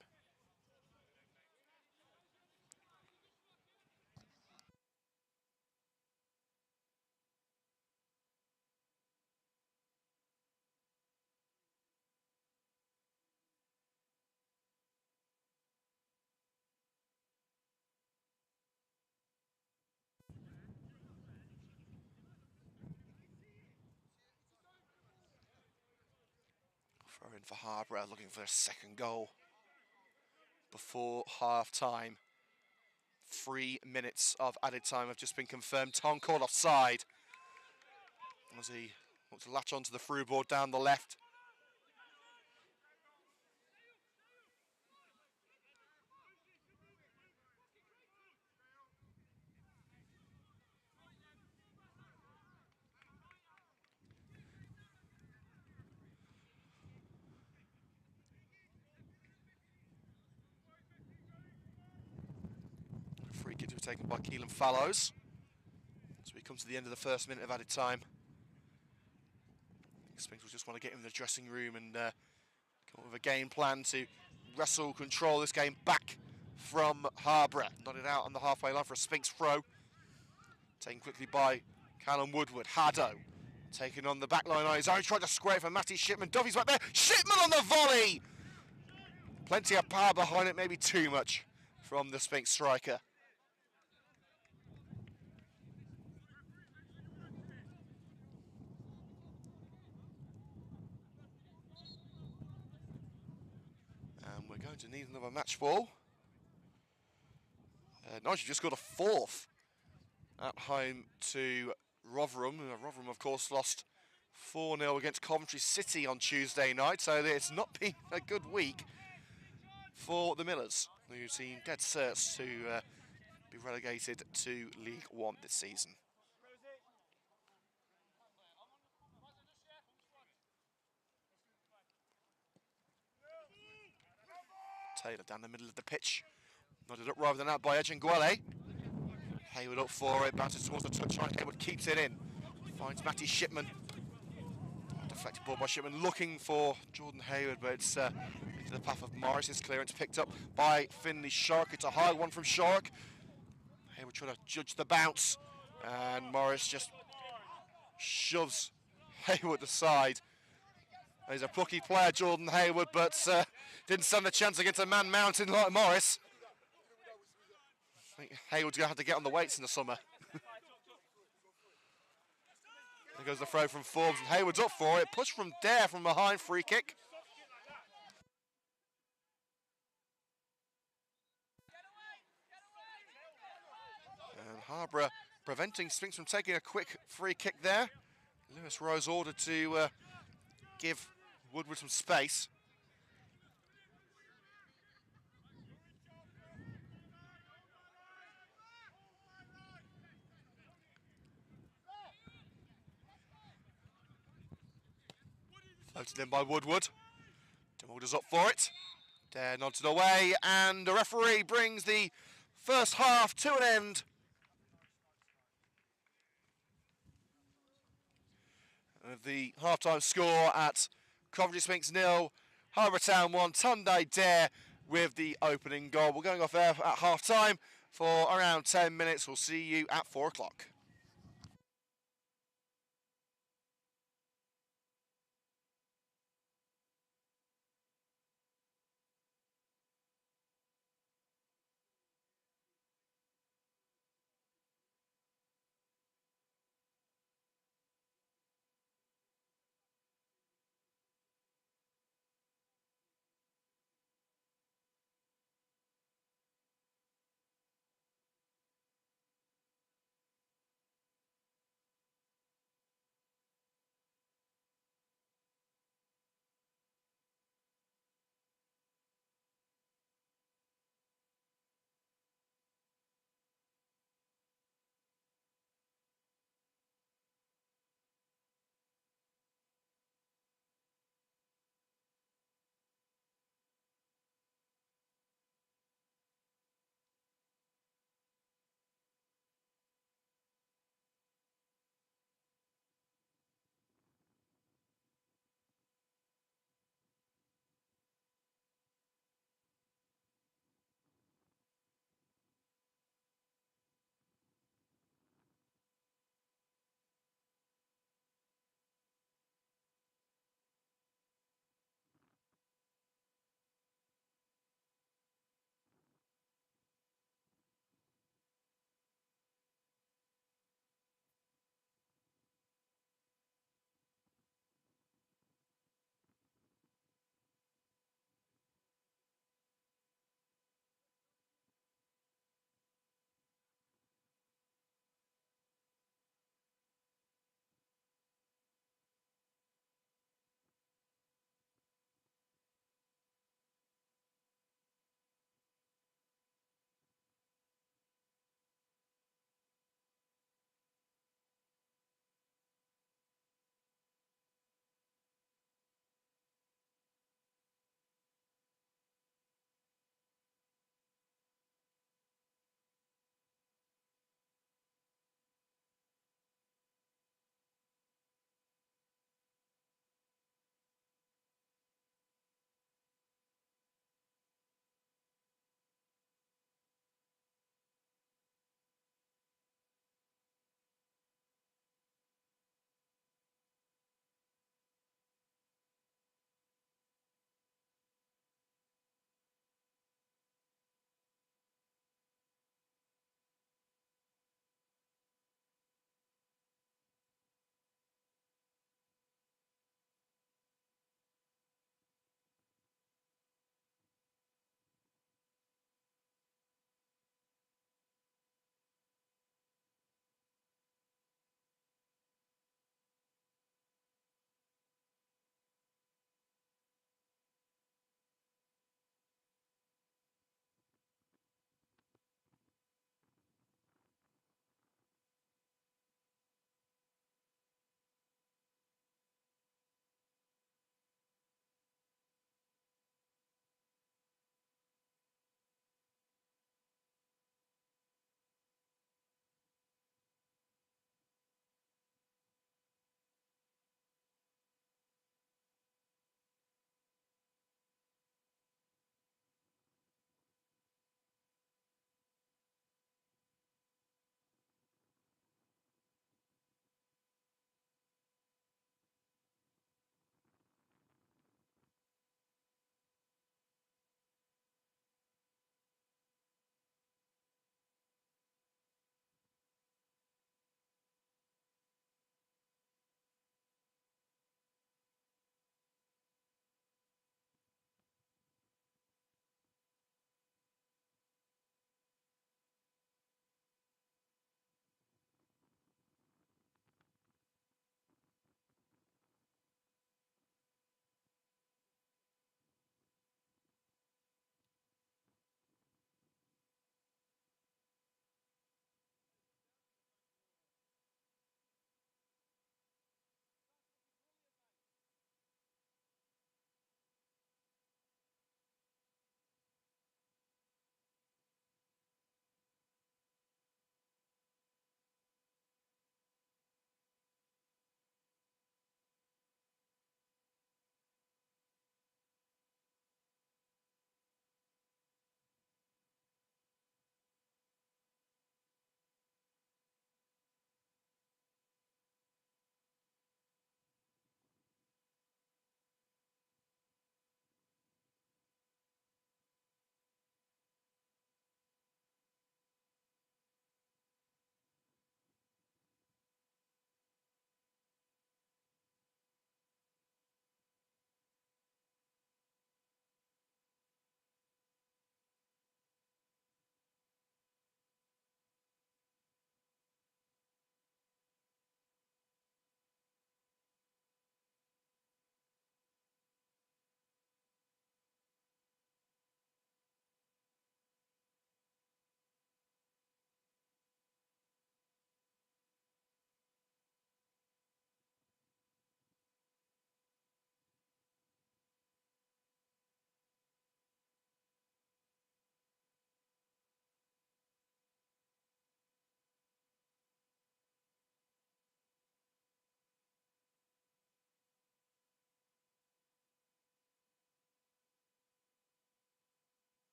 Throw in for Harborough, looking for a second goal before half-time. 3 minutes of added time have just been confirmed. Tong called offside as he wants to latch onto the through board down the left. Free kick to be taken by Keelan Fallows. So we come to the end of the first minute of added time. Sphinx will just want to get him in the dressing room and come up with a game plan to wrestle, control this game back from Harborough. Nodded out on the halfway line for a Sphinx throw. Taken quickly by Callum Woodward. Haddo taken on the back line on his own, tried to square it for Matty Shipman. Duffy's back there. Shipman on the volley! Plenty of power behind it, maybe too much from the Sphinx striker. And we're going to need another match ball. Nigel just got a fourth at home to Rotherham. Rotherham, of course, lost 4-0 against Coventry City on Tuesday night, so it's not been a good week for the Millers, who seem dead certs to be relegated to League One this season. Taylor down the middle of the pitch. Nodded up rather than out by Edgingwele. Hayward up for it, bounces towards the touchline. Hayward keeps it in. Finds Matty Shipman. Deflected ball by Shipman, looking for Jordan Hayward, but it's into the path of Morris's clearance, picked up by Finley Shark. It's a high one from Shark. Hayward trying to judge the bounce, and Morris just shoves Hayward aside. He's a plucky player, Jordan Hayward, but didn't stand a chance against a man mountain like Morris. I think Hayward's going to have to get on the weights in the summer. There goes the throw from Forbes, and Hayward's up for it. Push from Dare from behind, free kick. And Harborough preventing Sphinx from taking a quick free kick there. Lewis Rose ordered to give Woodward some space. Floated in by Woodward. DeMulder's up for it. Dare nods it away, and the referee brings the first half to an end. The half-time score at Coventry Sphinx 0, Harborough Town 1, Tunde Dare with the opening goal. We're going off air at half-time for around 10 minutes. We'll see you at 4 o'clock.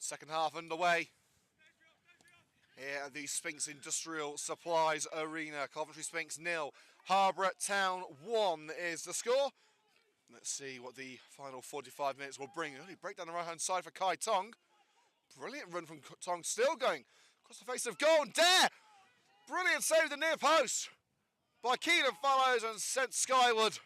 Second half underway here at the Sphinx Industrial Supplies Arena. Coventry Sphinx 0, Harborough Town 1 is the score. Let's see what the final 45 minutes will bring. Early break down the right-hand side for Kai Tong. Brilliant run from Tong, still going across the face of goal. And Dare! Brilliant save the near post by Keenan Fallows and sent skyward.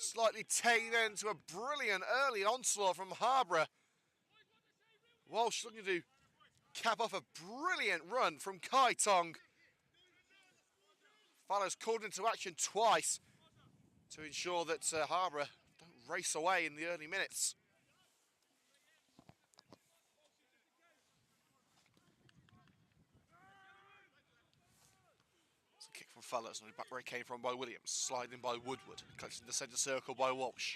Slightly taken into a brilliant early onslaught from Harborough. Walsh looking to cap off a brilliant run from Kai Tong. Fallows called into action twice to ensure that Harborough don't race away in the early minutes. It's a kick from Fallows, and back where it came from by Williams. Sliding by Woodward, collected in the centre circle by Walsh.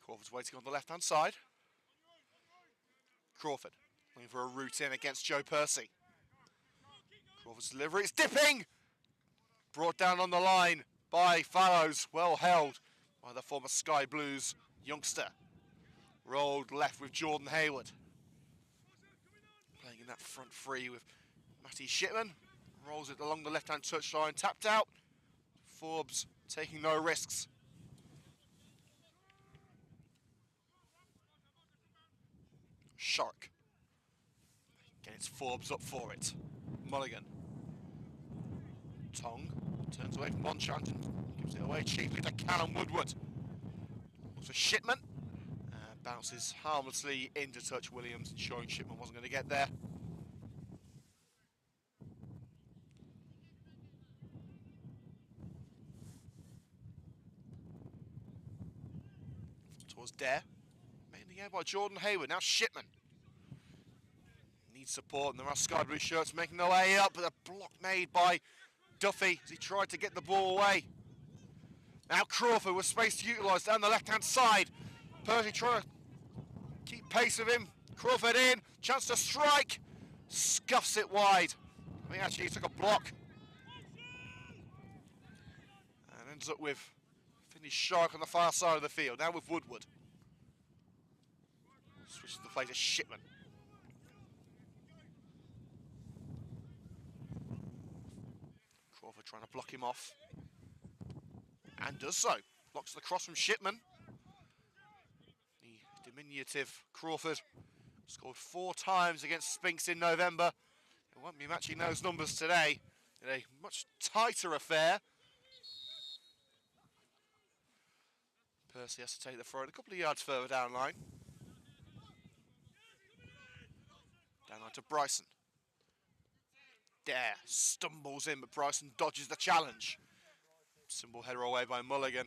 Crawford's waiting on the left-hand side. Crawford looking for a route in against Joe Percy. Crawford's delivery, it's dipping! Brought down on the line by Fallows, well held by the former Sky Blues youngster. Rolled left with Jordan Hayward. Playing in that front three with Matty Shipman. Rolls it along the left-hand touchline, tapped out. Forbes taking no risks. Shark. Again, it's Forbes up for it. Mulligan. Tong turns away from one chance and gives it away cheaply to Callum Woodward. Also Shipman bounces harmlessly into touch Williams, ensuring Shipman wasn't going to get there. Towards Dare, made in the air by Jordan Hayward. Now Shipman needs support, and there are Sky Blue shirts making their way up, but a block made by Duffy as he tried to get the ball away. Now Crawford with space to utilise down the left-hand side. Percy trying to keep pace with him. Crawford in, chance to strike. Scuffs it wide. I think actually he took a block. And ends up with Finney Shark on the far side of the field. Now with Woodward. Switches the play to Shipman. Crawford trying to block him off. And does so. Blocks the cross from Shipman. The diminutive Crawford scored 4 times against Sphinx in November. It won't be matching those numbers today in a much tighter affair. Percy has to take the throw a couple of yards further down line. Down line to Bryson. Dare stumbles in, but Bryson dodges the challenge. Simple header away by Mulligan.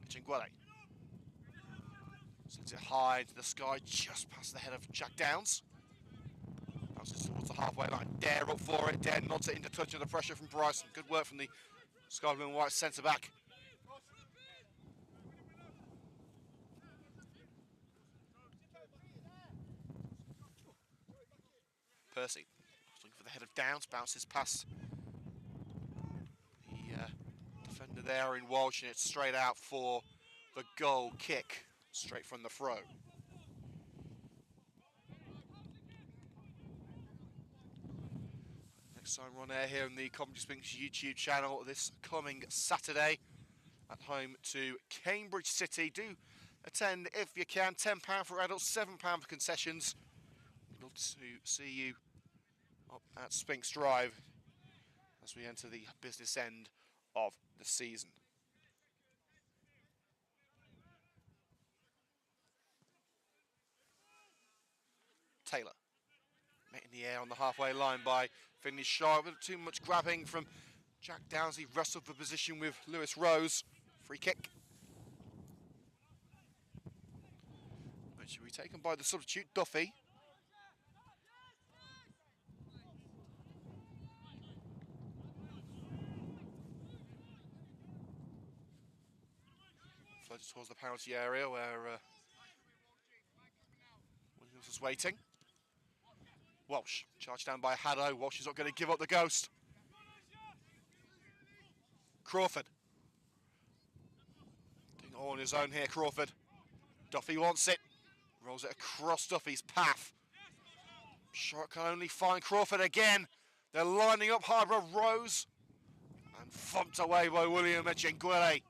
Chinguele sends it high into the sky, just past the head of Jack Downs. Bounces towards the halfway line. Dare up for it. Dare nods it into touch of the pressure from Bryson. Good work from the Sky Blue and White centre back. Percy looking for the head of Downs, bounces past the defender there in Walsh, and it's straight out for the goal kick, straight from the throw. Next time we're on air here on the Coventry Sphinx YouTube channel this coming Saturday at home to Cambridge City. Do attend if you can. £10 for adults, £7 for concessions. We'd love to see you up at Sphinx Drive as we enter the business end of the season. Taylor met in the air on the halfway line by Finney Shaw. A bit too much grabbing from Jack Downs. He wrestled for position with Lewis Rose. Free kick. Which should be taken by the substitute Duffy. Floated towards the penalty area where Williams was waiting. Walsh, charged down by Haddo. Walsh is not going to give up the ghost. Crawford. Doing it all on his own here, Crawford. Duffy wants it. Rolls it across Duffy's path. Shark can only find Crawford again. They're lining up Harborough Rose. And thumped away by William Echenguele. You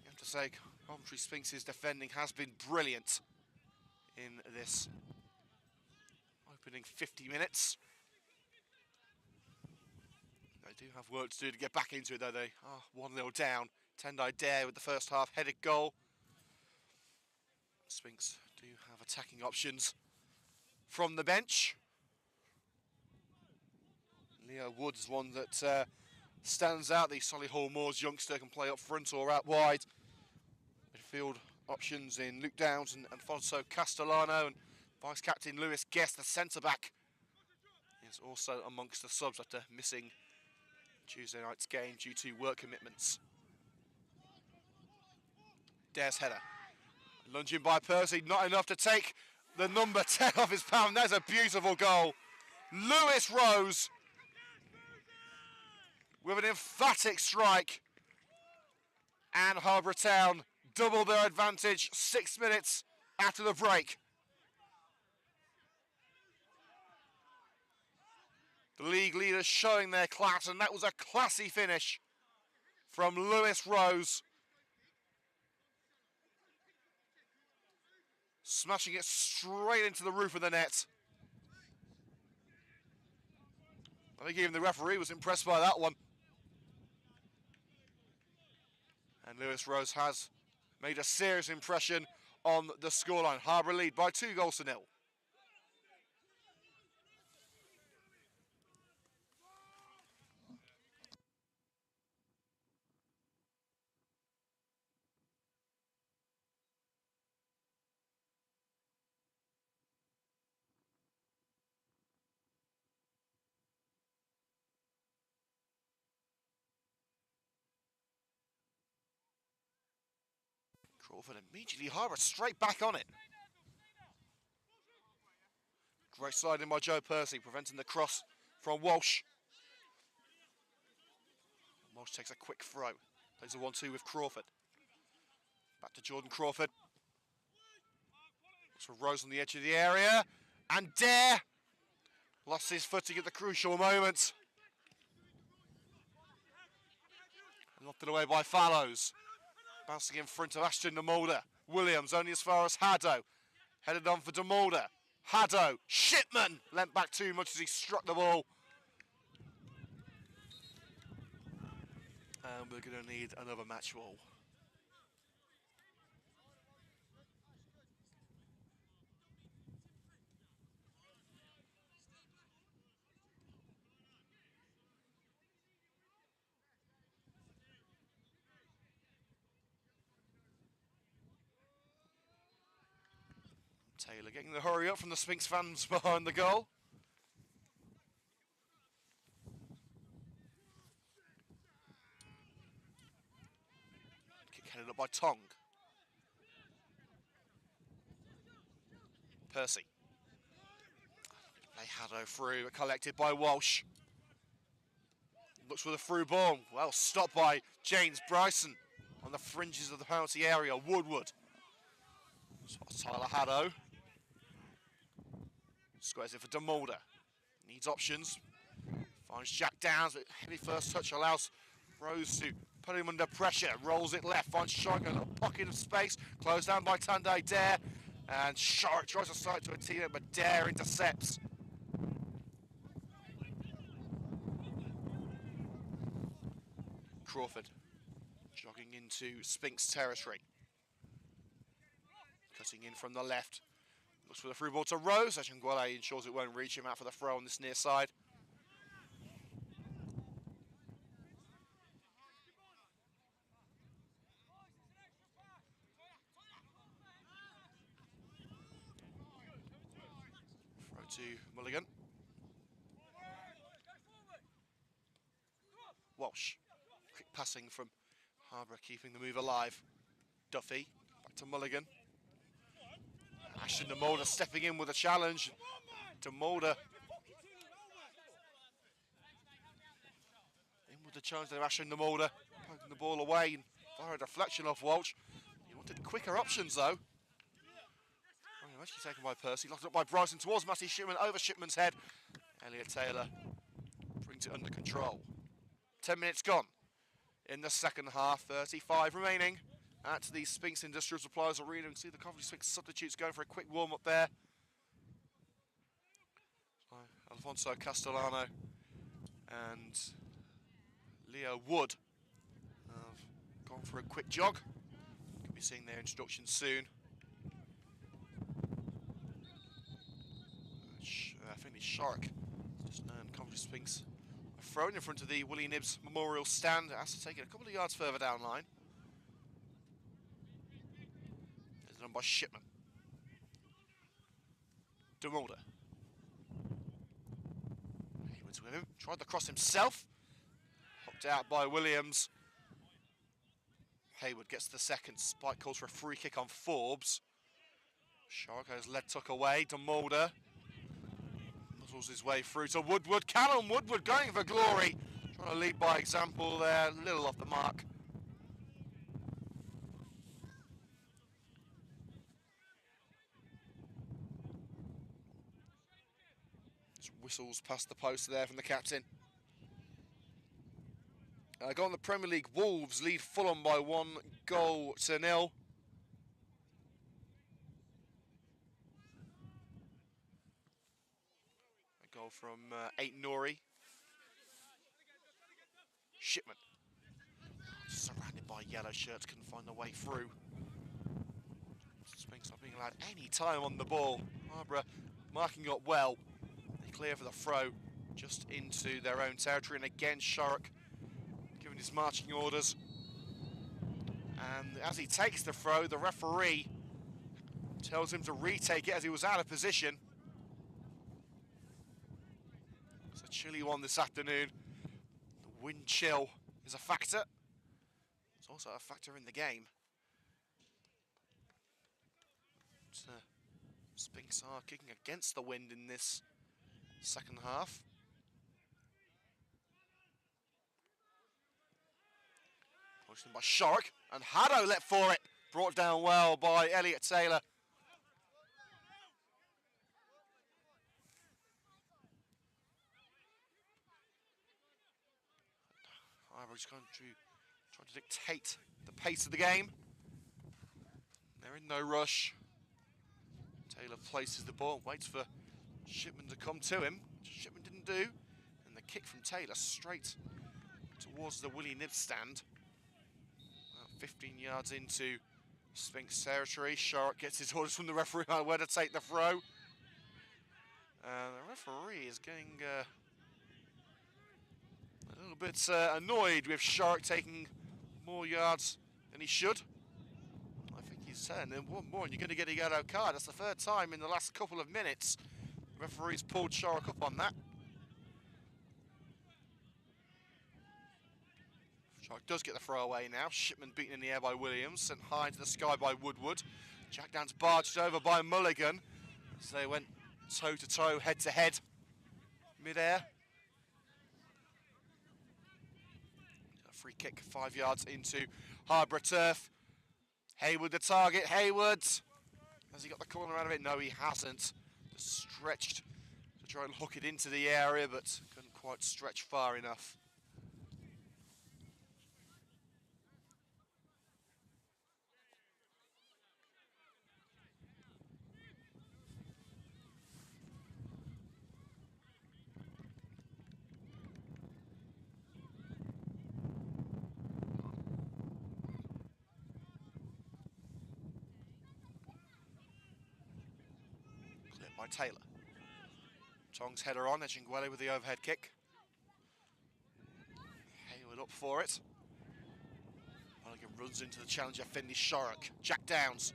have to say, Coventry Sphinx's defending has been brilliant in this opening 50 minutes. They do have work to do to get back into it, though. They are 1-0 down. Tendai Dare with the first half headed goal. Sphinx do have attacking options from the bench. Leo Woods is one that stands out. The Solihull Moors youngster can play up front or out wide. Midfield options in Luke Downs and Alfonso Castellano, and vice-captain Lewis Guest, the centre-back, is also amongst the subs after missing Tuesday night's game due to work commitments. Dare's header. Lunging by Percy, not enough to take the number 10 off his palm. That's a beautiful goal. Lewis Rose with an emphatic strike. And Harborough Town double their advantage 6 minutes after the break. The league leaders showing their class, and that was a classy finish from Lewis Rose. Smashing it straight into the roof of the net. I think even the referee was impressed by that one. And Lewis Rose has made a serious impression on the scoreline. Harborough lead by 2-0. Crawford immediately Harborough straight back on it. Great sliding by Joe Percy, preventing the cross from Walsh. Walsh takes a quick throw. Plays a 1-2 with Crawford. Back to Jordan Crawford. Looks for Rose on the edge of the area. And Dare lost his footing at the crucial moment. Knocked it away by Fallows. Bouncing in front of Ashton de Mulder. Williams only as far as Haddo. Headed on for de Mulder. Haddo. Shipman leant back too much as he struck the ball. And we're going to need another match ball. Taylor getting the hurry up from the Sphinx fans behind the goal. Kick headed up by Tong. Percy. Play Haddo through, collected by Walsh. Looks for the through ball. Well, stopped by James Bryson on the fringes of the penalty area. Woodward. Tyler Haddo. Squares it for de Mulder. Needs options. Finds Jack Downs, but heavy first touch allows Rose to put him under pressure. Rolls it left, finds Shark in a little pocket of space. Closed down by Tendai Dare. And Shark tries to side to a teammate, but Dare intercepts. Crawford jogging into Sphinx territory. Cutting in from the left. Looks for the through ball to Rose. Echenguele ensures it won't reach him out for the throw on this near side. Throw to Mulligan. Walsh. Quick passing from Harborough, keeping the move alive. Duffy. Back to Mulligan. Ashton de Mulder stepping in with a challenge. De Mulder in with the challenge of Asher in the Mulder, poking the ball away and via a deflection off Walsh. He wanted quicker options though. Actually taken by Percy, locked up by Bryson towards Matty Shipman, over Shipman's head. Elliot Taylor brings it under control. 10 minutes gone in the second half, 35 remaining at the Sphinx Industrial Supplies Arena. You can see the Coventry Sphinx substitutes going for a quick warm-up there. Alfonso Castellano and Leo Wood have gone for a quick jog. Could be seeing their introduction soon. I think it's Shark. Just Coventry Sphinx. Thrown in front of the Willie Nibbs Memorial Stand. Has to take it a couple of yards further down line. It's done by Shipman. DeMulder. Hayward's with him. Tried the cross himself. Hopped out by Williams. Hayward gets the second. Spike calls for a free kick on Forbes. Shark has led tuck away. DeMulder muzzles his way through to Woodward. Callum Woodward going for glory. Trying to lead by example there. A little off the mark. Just whistles past the post there from the captain. Go on the Premier League. Wolves lead Fulham by 1-0. A goal from Nori. Shipman. Surrounded by yellow shirts, couldn't find the way through. Sphinx not being allowed any time on the ball. Harborough marking up well. They clear for the throw just into their own territory, and again Shark giving his marching orders. And as he takes the throw, the referee tells him to retake it as he was out of position. It's a chilly one this afternoon. The wind chill is a factor. It's also a factor in the game. Sphinx are kicking against the wind in this second half. Pushed by Shark, and Haddo let for it. Brought down well by Elliot Taylor. Harborough's going to try to dictate the pace of the game. They're in no rush. Taylor places the ball, waits for Shipman to come to him, which Shipman didn't do. And the kick from Taylor straight towards the Willie Nibbs stand. 15 yards into Sphinx territory. Shark gets his orders from the referee on where to take the throw. The referee is getting a little bit annoyed with Shark taking more yards than he should. I think he's saying one more and you're going to get a yellow card. That's the third time in the last couple of minutes the referee's pulled Shark up on that. Shark does get the throw away now. Shipman beaten in the air by Williams, sent high into the sky by Woodward. Jack Down's barged over by Mulligan as they went toe to toe, head to head, mid-air. A free kick 5 yards into Harborough turf. Hayward the target. Hayward, has he got the corner out of it? No, he hasn't. Just stretched to try and hook it into the area, but couldn't quite stretch far enough. By Taylor. Tong's header on, Ejingwele with the overhead kick. Hayward up for it. Mulligan runs into the challenger, Finley Shark. Jack Downs.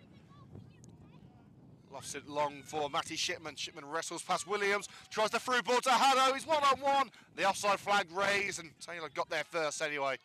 Lofts it long for Matty Shipman. Shipman wrestles past Williams, tries the through ball to Haddo. He's one-on-one. The offside flag raised, and Taylor got there first anyway.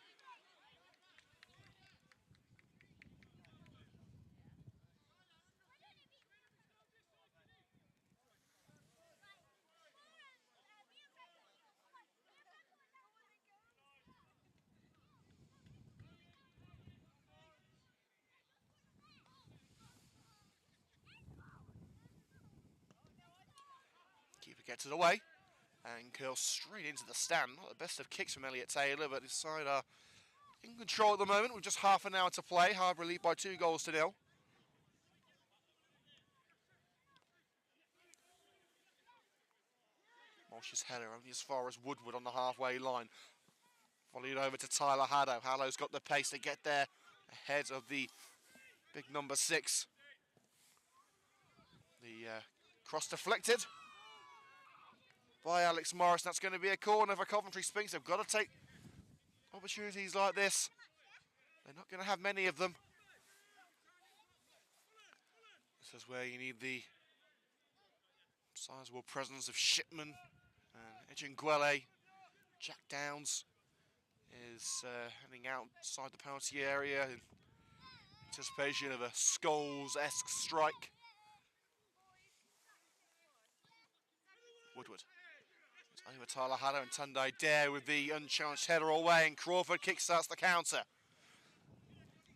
Gets it away and curls straight into the stand. Not the best of kicks from Elliot Taylor, but his side are in control at the moment with just half an hour to play. Harborough lead by 2-0. Walsh's header only as far as Woodward on the halfway line. Volleyed over to Tyler Haddo. Hallow's got the pace to get there ahead of the big number 6. The cross deflected by Alex Morris. That's going to be a corner for Coventry Sphinx. They've got to take opportunities like this. They're not going to have many of them. This is where you need the sizable presence of Shipman and Ejinguele. Jack Downs is heading outside the penalty area in anticipation of a Scholes-esque strike. Woodward. It's over Tyler Haddo and Tunde Dare with the unchallenged header away, and Crawford kickstarts the counter.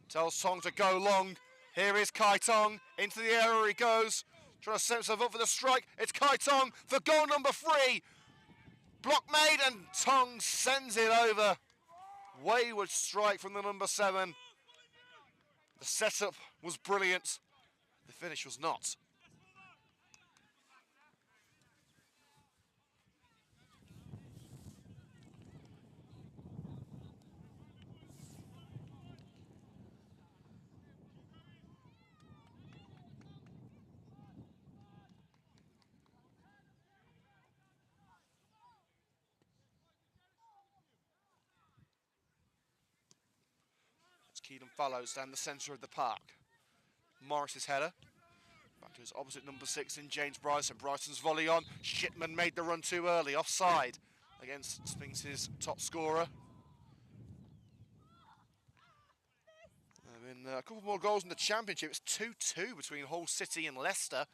Tells Tong to go long. Here is Kai Tong. Into the area he goes. Trying to set himself up for the strike. It's Kai Tong for goal number 3. Block made and Tong sends it over. Wayward strike from the number 7. The setup was brilliant. The finish was not. Keelan follows down the centre of the park. Morris's header. Back to his opposite number 6 in James Bryson. Bryson's volley on. Shipman made the run too early. Offside against Sphinx's top scorer. There have been a couple more goals in the championship. It's 2-2 between Hull City and Leicester.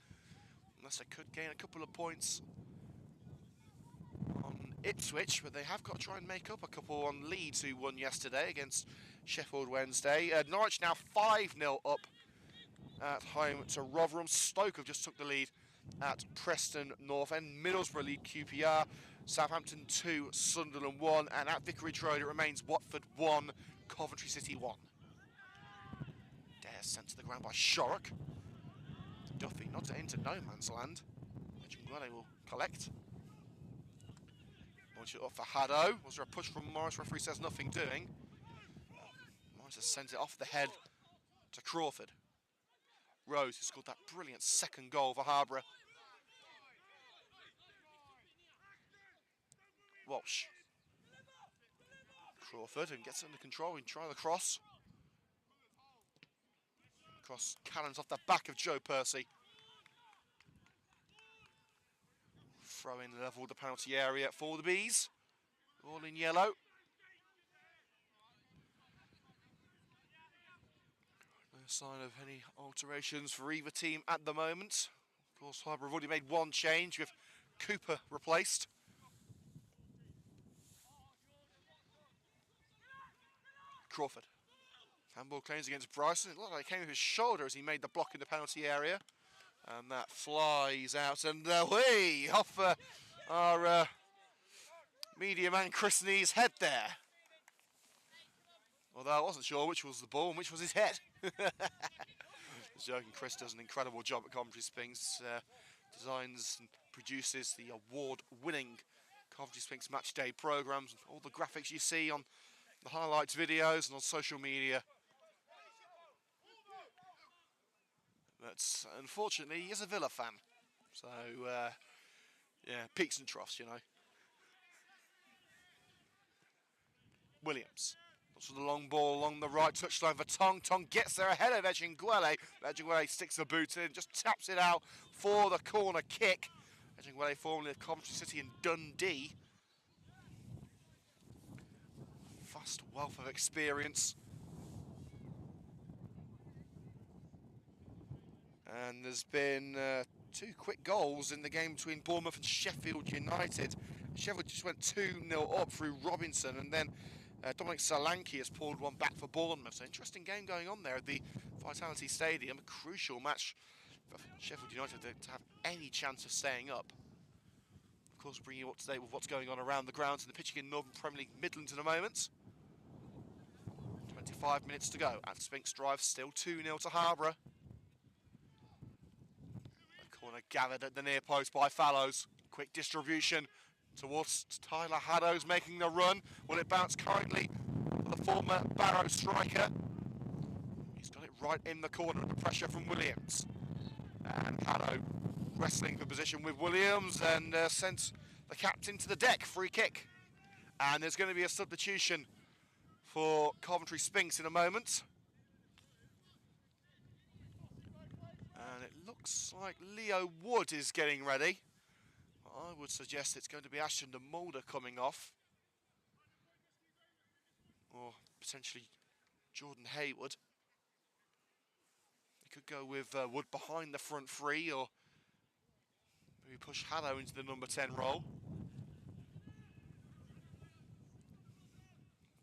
Leicester could gain a couple of points on Ipswich, but they have got to try and make up a couple on Leeds, who won yesterday against Sheffield Wednesday. Norwich now 5-0 up at home to Rotherham. Stoke have just took the lead at Preston North End. Middlesbrough lead QPR. Southampton 2, Sunderland 1. And at Vicarage Road it remains Watford 1, Coventry City 1. Dare sent to the ground by Shorrock. Duffy nods it into no man's land. Ejinguele will collect. Launch it off for Haddo. Was there a push from Morris? Referee says nothing doing. Morris has sent it off the head to Crawford. Rose, who scored that brilliant second goal for Harborough. Walsh. Crawford, and gets it under control and try the cross. Cross cannons off the back of Joe Percy. Throw in level the penalty area for the Bees. All in yellow. No sign of any alterations for either team at the moment. Of course, Harborough have already made one change with Cooper replaced. Crawford. Handball claims against Bryson. It looked like it came with his shoulder as he made the block in the penalty area. And that flies out and away off our media man Chris Nee's head there. Although I wasn't sure which was the ball and which was his head. Joking, Chris does an incredible job at Coventry Sphinx. Designs and produces the award-winning Coventry Sphinx match day programmes. All the graphics you see on the highlights videos and on social media. But unfortunately, he is a Villa fan. So, yeah, peaks and troughs, you know. Williams. Looks for the long ball along the right touchline for Tong. Tong gets there ahead of Ejinguele. Ejinguele sticks the boot in, just taps it out for the corner kick. Ejinguele formerly of Coventry City and Dundee. Vast wealth of experience. And there's been 2 quick goals in the game between Bournemouth and Sheffield United. Sheffield just went 2-0 up through Robinson, and then Dominic Solanke has pulled one back for Bournemouth. So interesting game going on there at the Vitality Stadium. A crucial match for Sheffield United to have any chance of staying up. course, we'll bring you up to date with what's going on around the grounds in the pitching in Northern Premier League Midlands in a moment. 25 minutes to go at Sphinx Drive, still 2-0 to Harborough. A corner gathered at the near post by Fallows. Quick distribution towards Tyler Haddo's making the run. Will it bounce currently for the former Barrow striker? He's got it right in the corner under pressure from Williams. And Haddo wrestling for position with Williams and sent the captain to the deck. Free kick. And there's going to be a substitution for Coventry Sphinx in a moment. And it looks like Leo Wood is getting ready. I would suggest it's going to be Ashton de Mulder coming off. Or potentially Jordan Hayward. They could go with Wood behind the front three, or maybe push Haddo into the number 10 role.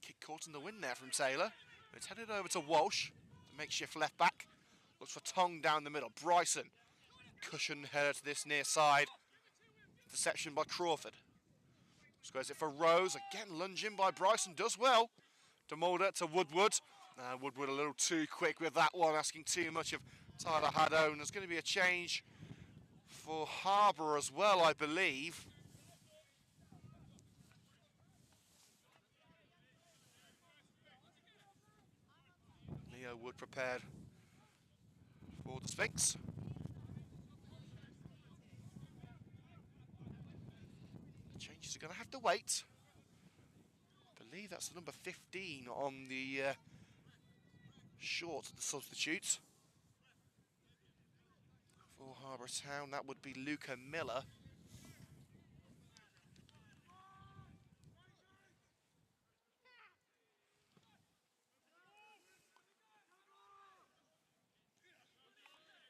Kick caught in the wind there from Taylor. It's headed over to Walsh, the makeshift left back. Looks for Tong down the middle. Bryson, cushion header to this near side. Interception by Crawford. Squares it for Rose. Again, lunging by Bryson. Does well. De Mulder to Woodward. Woodward a little too quick with that one, asking too much of Tyler Haddo. And there's going to be a change for Harborough as well, I believe. Leo Wood prepared for the Sphinx. The changes are going to have to wait. I believe that's the number 15 on the short of the substitutes. For Harborough Town, that would be Luca Miller.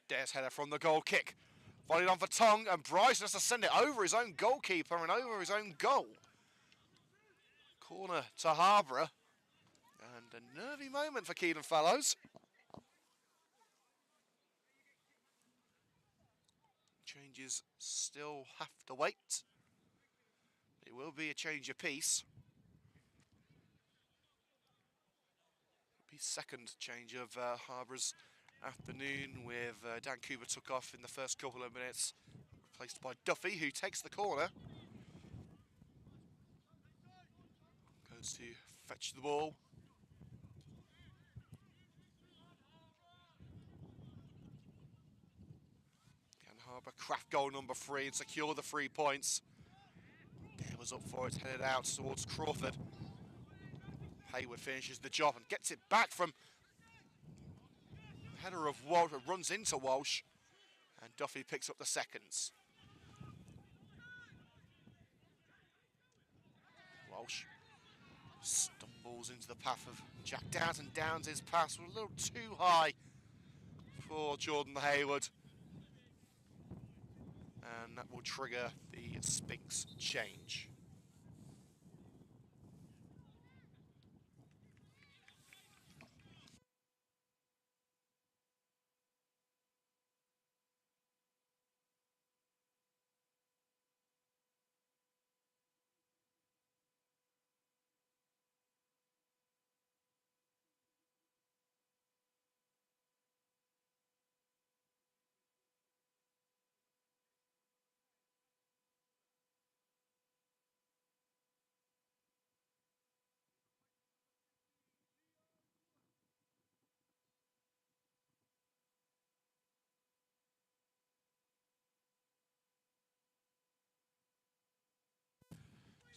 Dare's header from the goal kick. Volleyed on for Tong, and Bryson has to send it over his own goalkeeper and over his own goal. Corner to Harborough. And a nervy moment for Keelan Fallows. Changes still have to wait. It will be a change of pace. It'll be second change of Harborough's afternoon, with Dan Cooper took off in the first couple of minutes, replaced by Duffy, who takes the corner. Goes to fetch the ball. Can Harbour craft goal number 3 and secure the 3 points? Dare was up for it, headed out towards Crawford. Hayward finishes the job and gets it back from header of Walsh, runs into Walsh, and Duffy picks up the seconds. Walsh stumbles into the path of Jack Downs, and Downs' his pass was a little too high for Jordan Hayward. And that will trigger the Sphinx change.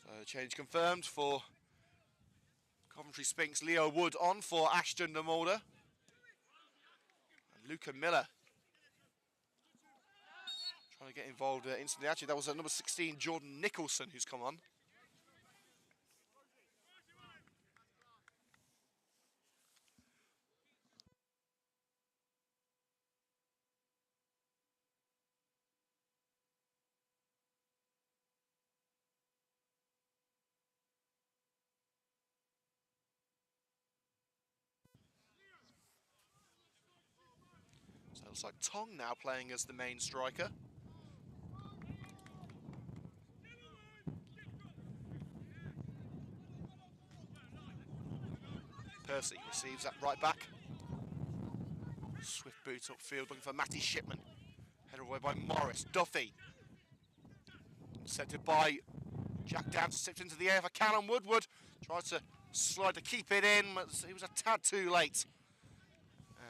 So change confirmed for Coventry Sphinx. Leo Wood on for Ashton de Mulder. And Luca Miller trying to get involved instantly. Actually, that was number 16, Jordan Nicholson, who's come on. So it looks like Tong now playing as the main striker. Percy receives that right back. Swift boot upfield looking for Matty Shipman. Headed away by Morris. Duffy. Centred by Jack Downs, sipped into the air for Callum Woodward. Tried to slide to keep it in, but he was a tad too late.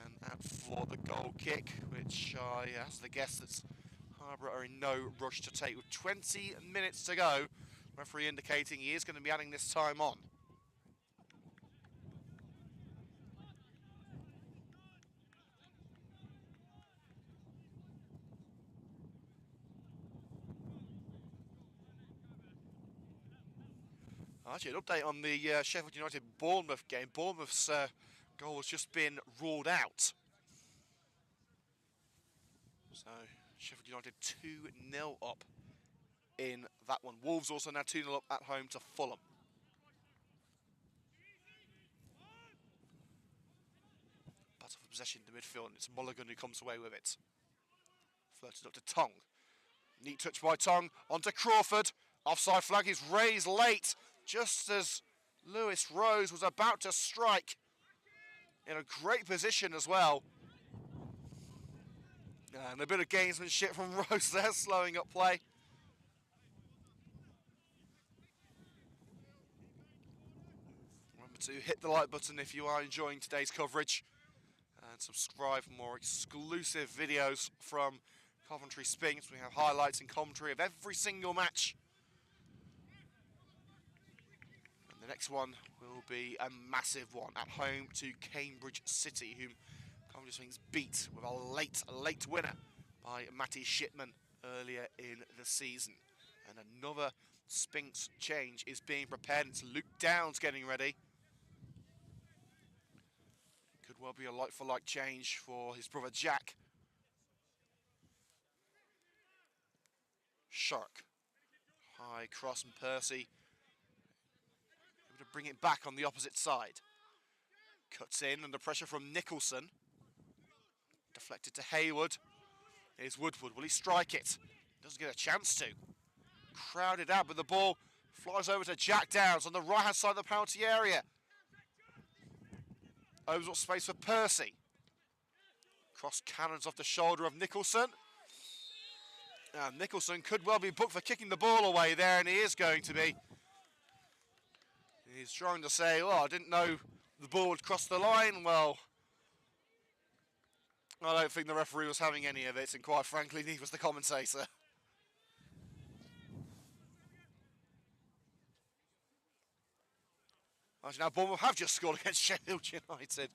And out for the goal kick, which has the guess that Harborough are in no rush to take. With 20 minutes to go, referee indicating he is going to be adding this time on. Actually, an update on the Sheffield United-Bournemouth game. Bournemouth's goal has just been ruled out. So, Sheffield United 2-0 up in that one. Wolves also now 2-0 up at home to Fulham. Battle for possession in the midfield, and it's Mulligan who comes away with it. Flirted up to Tong. Neat touch by Tong, onto Crawford. Offside flag is raised late, just as Lewis Rose was about to strike. In a great position as well. And a bit of gamesmanship from Rose there, slowing up play. Remember to hit the like button if you are enjoying today's coverage. And subscribe for more exclusive videos from Coventry Sphinx. We have highlights and commentary of every single match. The next one will be a massive one at home to Cambridge City, whom Coventry Sphinx beat with a late winner by Matty Shipman earlier in the season. And another Sphinx change is being prepared. It's Luke Downs getting ready. Could well be a like-for-like change for his brother Jack. Shark. High cross and Percy to bring it back on the opposite side. Cuts in under pressure from Nicholson. Deflected to Hayward. Here's Woodward. Will he strike it? Doesn't get a chance to. Crowded out, but the ball flies over to Jack Downs on the right-hand side of the penalty area. Opens up space for Percy. Cross cannons off the shoulder of Nicholson. And Nicholson could well be booked for kicking the ball away there, and he is going to be. He's trying to say, oh, I didn't know the ball would cross the line. Well, I don't think the referee was having any of it, and quite frankly, neither was the commentator. Actually, now Bournemouth have just scored against Sheffield United.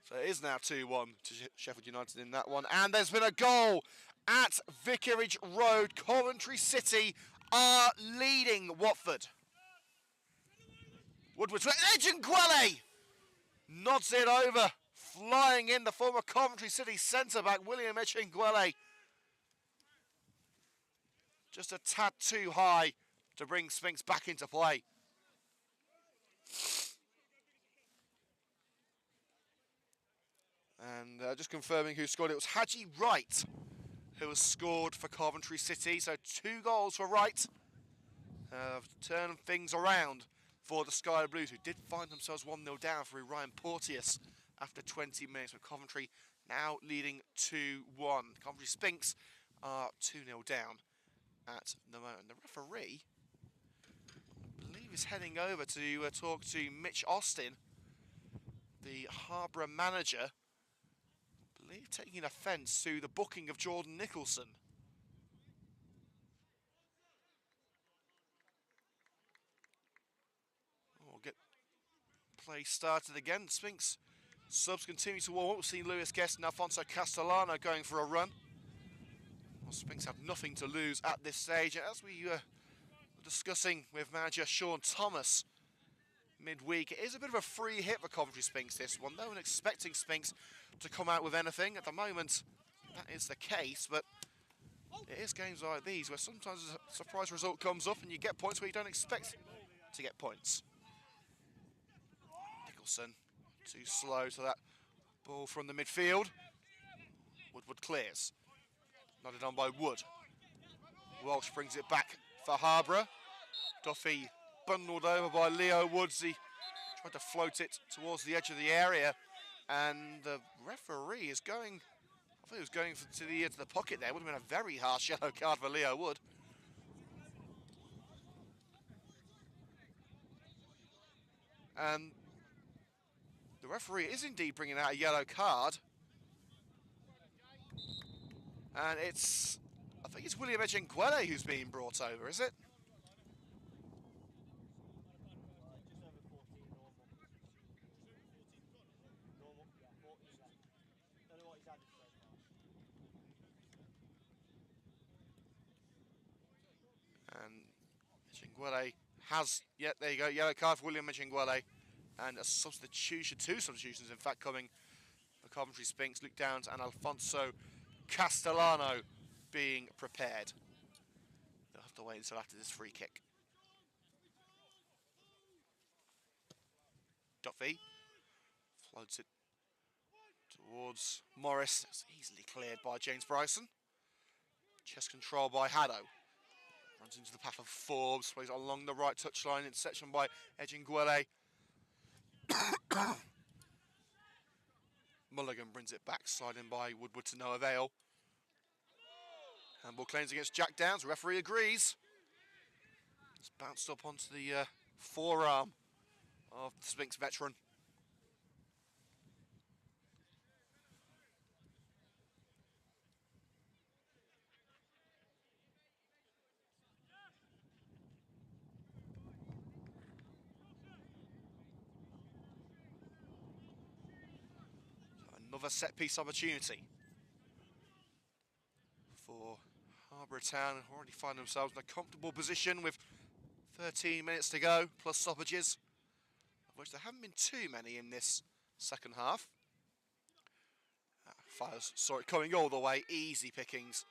So it is now 2-1 to Sheffield United in that one. And there's been a goal at Vicarage Road. Coventry City are leading Watford. Woodward to Ejinguele nods it over, flying in the former Coventry City centre-back, William Ejinguele. Just a tad too high to bring Sphinx back into play. And just confirming who scored, it was Haji Wright who has scored for Coventry City. So 2 goals for Wright. Turn things around for the Sky Blues, who did find themselves 1-0 down through Ryan Porteous after 20 minutes, with Coventry now leading 2-1. Coventry Sphinx are 2-0 down at the moment. The referee, I believe, is heading over to talk to Mitch Austin, the Harborough manager. I believe taking offence to the booking of Jordan Nicholson. Get play started again. Sphinx subs continue to warm up. We've seen Lewis Guest and Alfonso Castellano going for a run. Well, Sphinx have nothing to lose at this stage. And as we were discussing with manager Sean Thomas midweek, it is a bit of a free hit for Coventry Sphinx this one. No one expecting Sphinx to come out with anything. At the moment, that is the case, but it is games like these where sometimes a surprise result comes up and you get points where you don't expect to get points. Nicholson, too slow to that ball from the midfield. Woodward clears. Nodded on by Wood. Walsh brings it back for Harborough. Duffy bundled over by Leo Woods. He Tried to float it towards the edge of the area, and the referee is going, I thought he was going to the pocket there. Would have been a very harsh yellow card for Leo Wood. And the referee is indeed bringing out a yellow card. And I think it's William Ejengwele who's being brought over, is it? And Ejengwele has, yeah, there you go, yellow card for William Ejengwele. And a substitution, two substitutions in fact coming for Coventry Sphinx. Luke Downs and Alfonso Castellano being prepared. They'll have to wait until after this free kick. Duffy floats it towards Morris. It's easily cleared by James Bryson. Chest control by Haddo. Runs into the path of Forbes, plays it along the right touchline, interception by Ejengwele. Mulligan brings it back, sliding by Woodward to no avail. Handball claims against Jack Downs, referee agrees. It's bounced up onto the forearm of the Sphinx veteran. Another set-piece opportunity for Harborough Town, who already find themselves in a comfortable position with 13 minutes to go, plus stoppages, of which there haven't been too many in this second half. Fallows saw it coming all the way, easy pickings,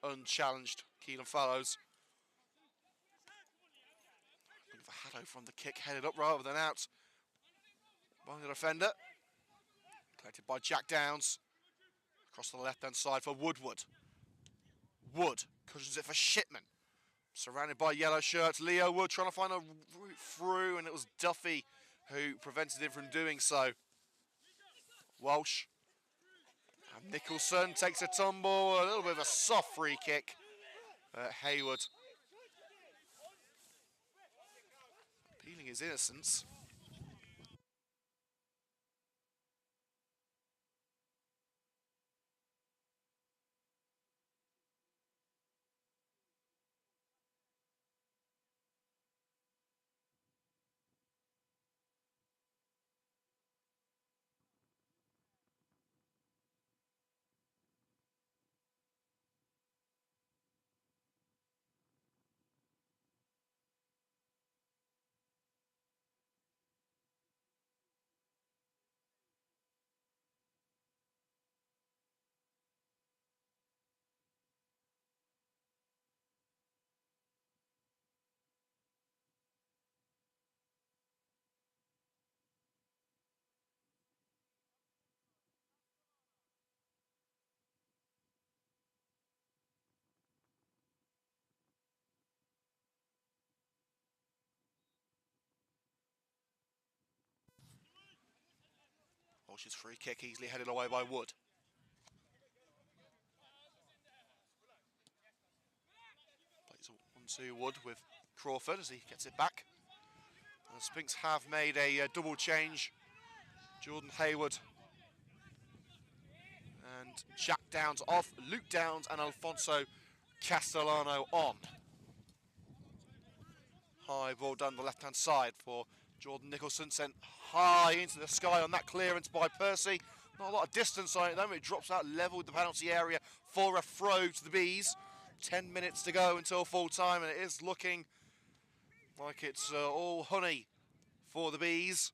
unchallenged. Keelan Fallows. Looking for Haddo from the kick, headed up rather than out by the defender. Collected by Jack Downs. Across the left-hand side for Woodward. Wood cushions it for Shipman. Surrounded by yellow shirts. Leo Wood trying to find a route through, and it was Duffy who prevented him from doing so. Walsh. And Nicholson takes a tumble. A little bit of a soft free kick. Hayward. Appealing his innocence. Walsh's free kick easily headed away by Wood. Plays 1-2 Wood with Crawford as he gets it back. And the Sphinx have made a double change. Jordan Hayward and Jack Downs off, Luke Downs and Alfonso Castellano on. High ball down the left-hand side for Jordan Nicholson, sent high into the sky on that clearance by Percy. Not a lot of distance on it though, it drops out level with the penalty area for a throw to the Bees. 10 minutes to go until full time, and it is looking like it's all honey for the Bees.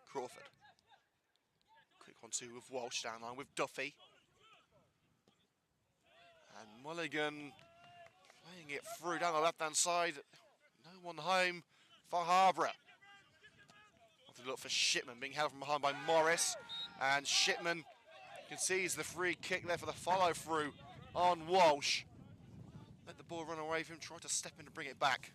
Crawford. Quick 1-2 with Walsh, down line with Duffy. And Mulligan playing it through down the left-hand side. No one home for Harborough. Have to look for Shipman, being held from behind by Morris. And Shipman concedes the free kick there for the follow-through on Walsh. let the ball run away from him, try to step in to bring it back.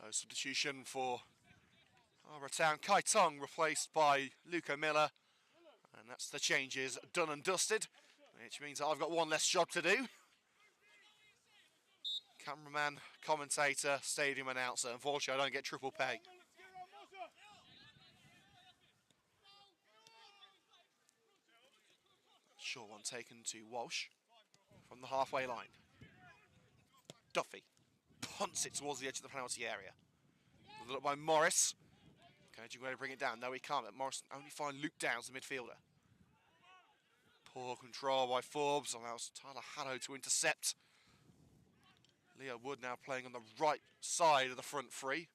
So substitution for Harborough Town. Kai Tong replaced by Luca Miller. And that's the changes done and dusted, which means that I've got one less job to do. Cameraman, commentator, stadium announcer. Unfortunately, I don't get triple pay. Short one taken to Walsh from the halfway line. Duffy punts it towards the edge of the penalty area. A look by Morris. Can Edgeway bring it down? No, he can't. But Morris only find Luke Downs, the midfielder. Poor control by Forbes allows Tyler Haddow to intercept. Leo Wood now playing on the right side of the front three.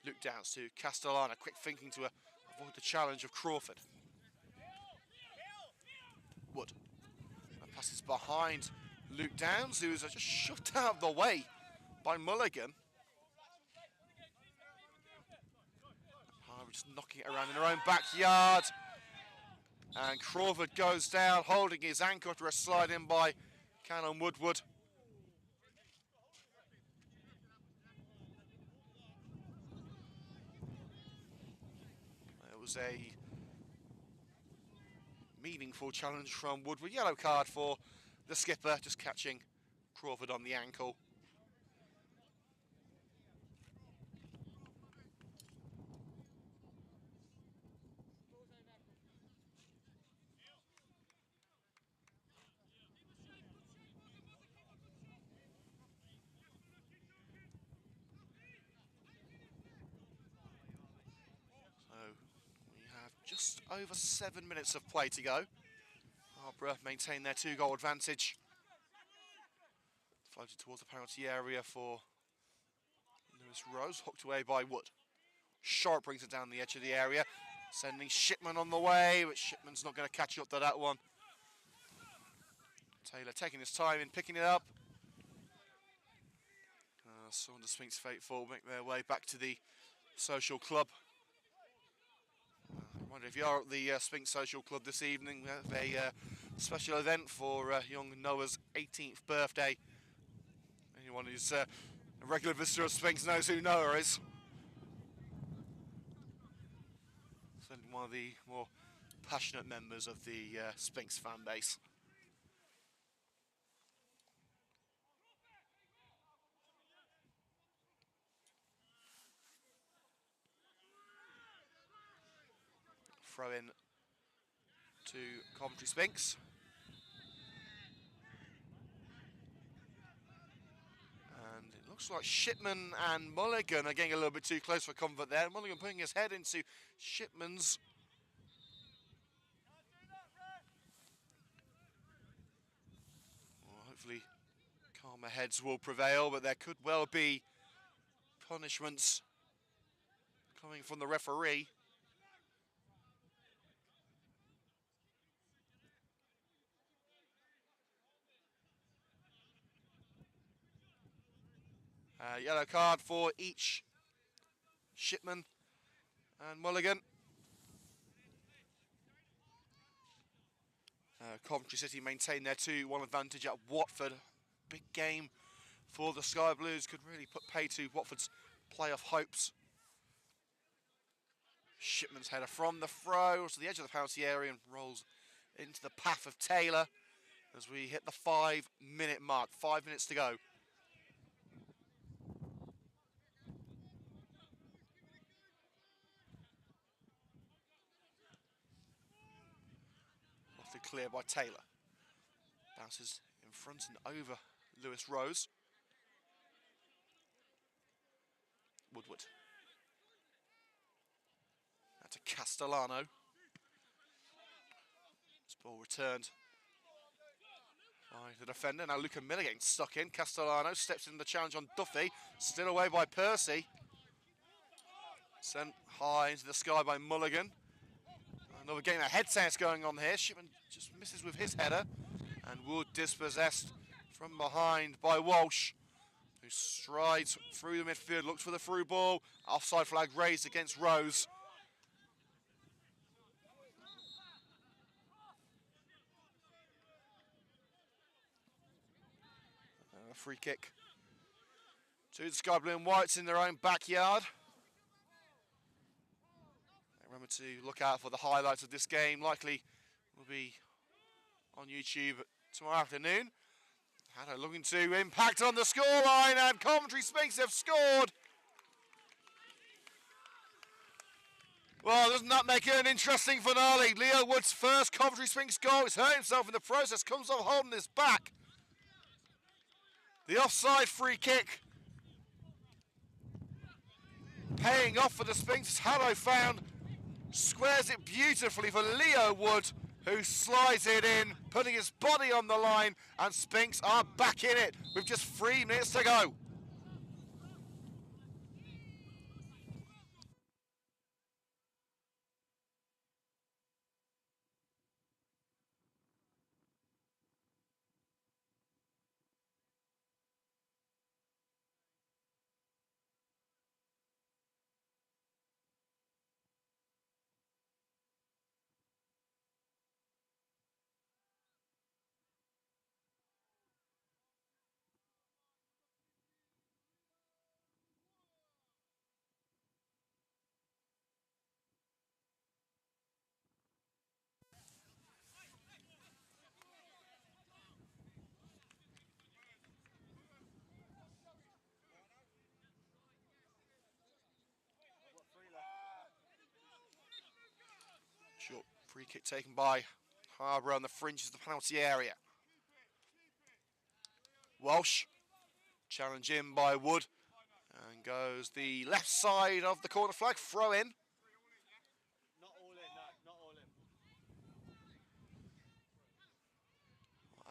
Luke Downs to Castellana. Quick thinking to avoid the challenge of Crawford. Wood. That passes behind Luke Downs, who is just shoved out of the way by Mulligan. Harbour just knocking it around in their own backyard. And Crawford goes down, holding his ankle after a slide in by Callum Woodward. It was a meaningful challenge from Woodward. Yellow card for the skipper, just catching Crawford on the ankle. We have just over 7 minutes of play to go. Harborough maintain their 2-goal advantage. Floated towards the penalty area for Lewis Rose, hooked away by Wood. Sharp brings it down the edge of the area, sending Shipman on the way, but Shipman's not going to catch up to that one. Taylor taking his time in picking it up. Saunders Sphinx faithful make their way back to the social club. I wonder if you are at the Sphinx Social Club this evening. We have a special event for young Noah's 18th birthday. Anyone who's a regular visitor of Sphinx knows who Noah is. Certainly one of the more passionate members of the Sphinx fan base. Throw in to Coventry Sphinx. And it looks like Shipman and Mulligan are getting a little bit too close for comfort there. Mulligan putting his head into Shipman's. Well, hopefully calmer heads will prevail, but there could well be punishments coming from the referee. Yellow card for each Shipman and Mulligan. Coventry City maintain their 2-1 advantage at Watford. Big game for the Sky Blues. Could really put pay to Watford's playoff hopes. Shipman's header from the throw to the edge of the penalty area and rolls into the path of Taylor as we hit the 5-minute mark. 5 minutes to go. Clear by Taylor. Bounces in front and over Lewis Rose. Woodward. Now to Castellano. This ball returned The defender. Now Luca Miller getting stuck in. Castellano steps in the challenge on Duffy. Still away by Percy. Sent high into the sky by Mulligan. Another game of head sense going on here. Shipman just misses with his header. And Wood dispossessed from behind by Walsh, who strides through the midfield, looks for the through ball. Offside flag raised against Rose. A free kick to the Sky Blue and Whites in their own backyard. Remember to look out for the highlights of this game. Likely will be on YouTube tomorrow afternoon. Haddo looking to impact on the scoreline, and Coventry Sphinx have scored. Well, doesn't that make it an interesting finale? Leo Wood's first Coventry Sphinx goal. He's hurt himself in the process, comes off holding his back. The offside free kick paying off for the Sphinx. Haddo found, squares it beautifully for Leo Wood, who slides it in, putting his body on the line, and Sphinx are back in it with just 3 minutes to go. Short free kick taken by Harborough on the fringes of the penalty area. Walsh, challenge in by Wood, and goes the left side of the corner flag, throw in. Not all in, no, not all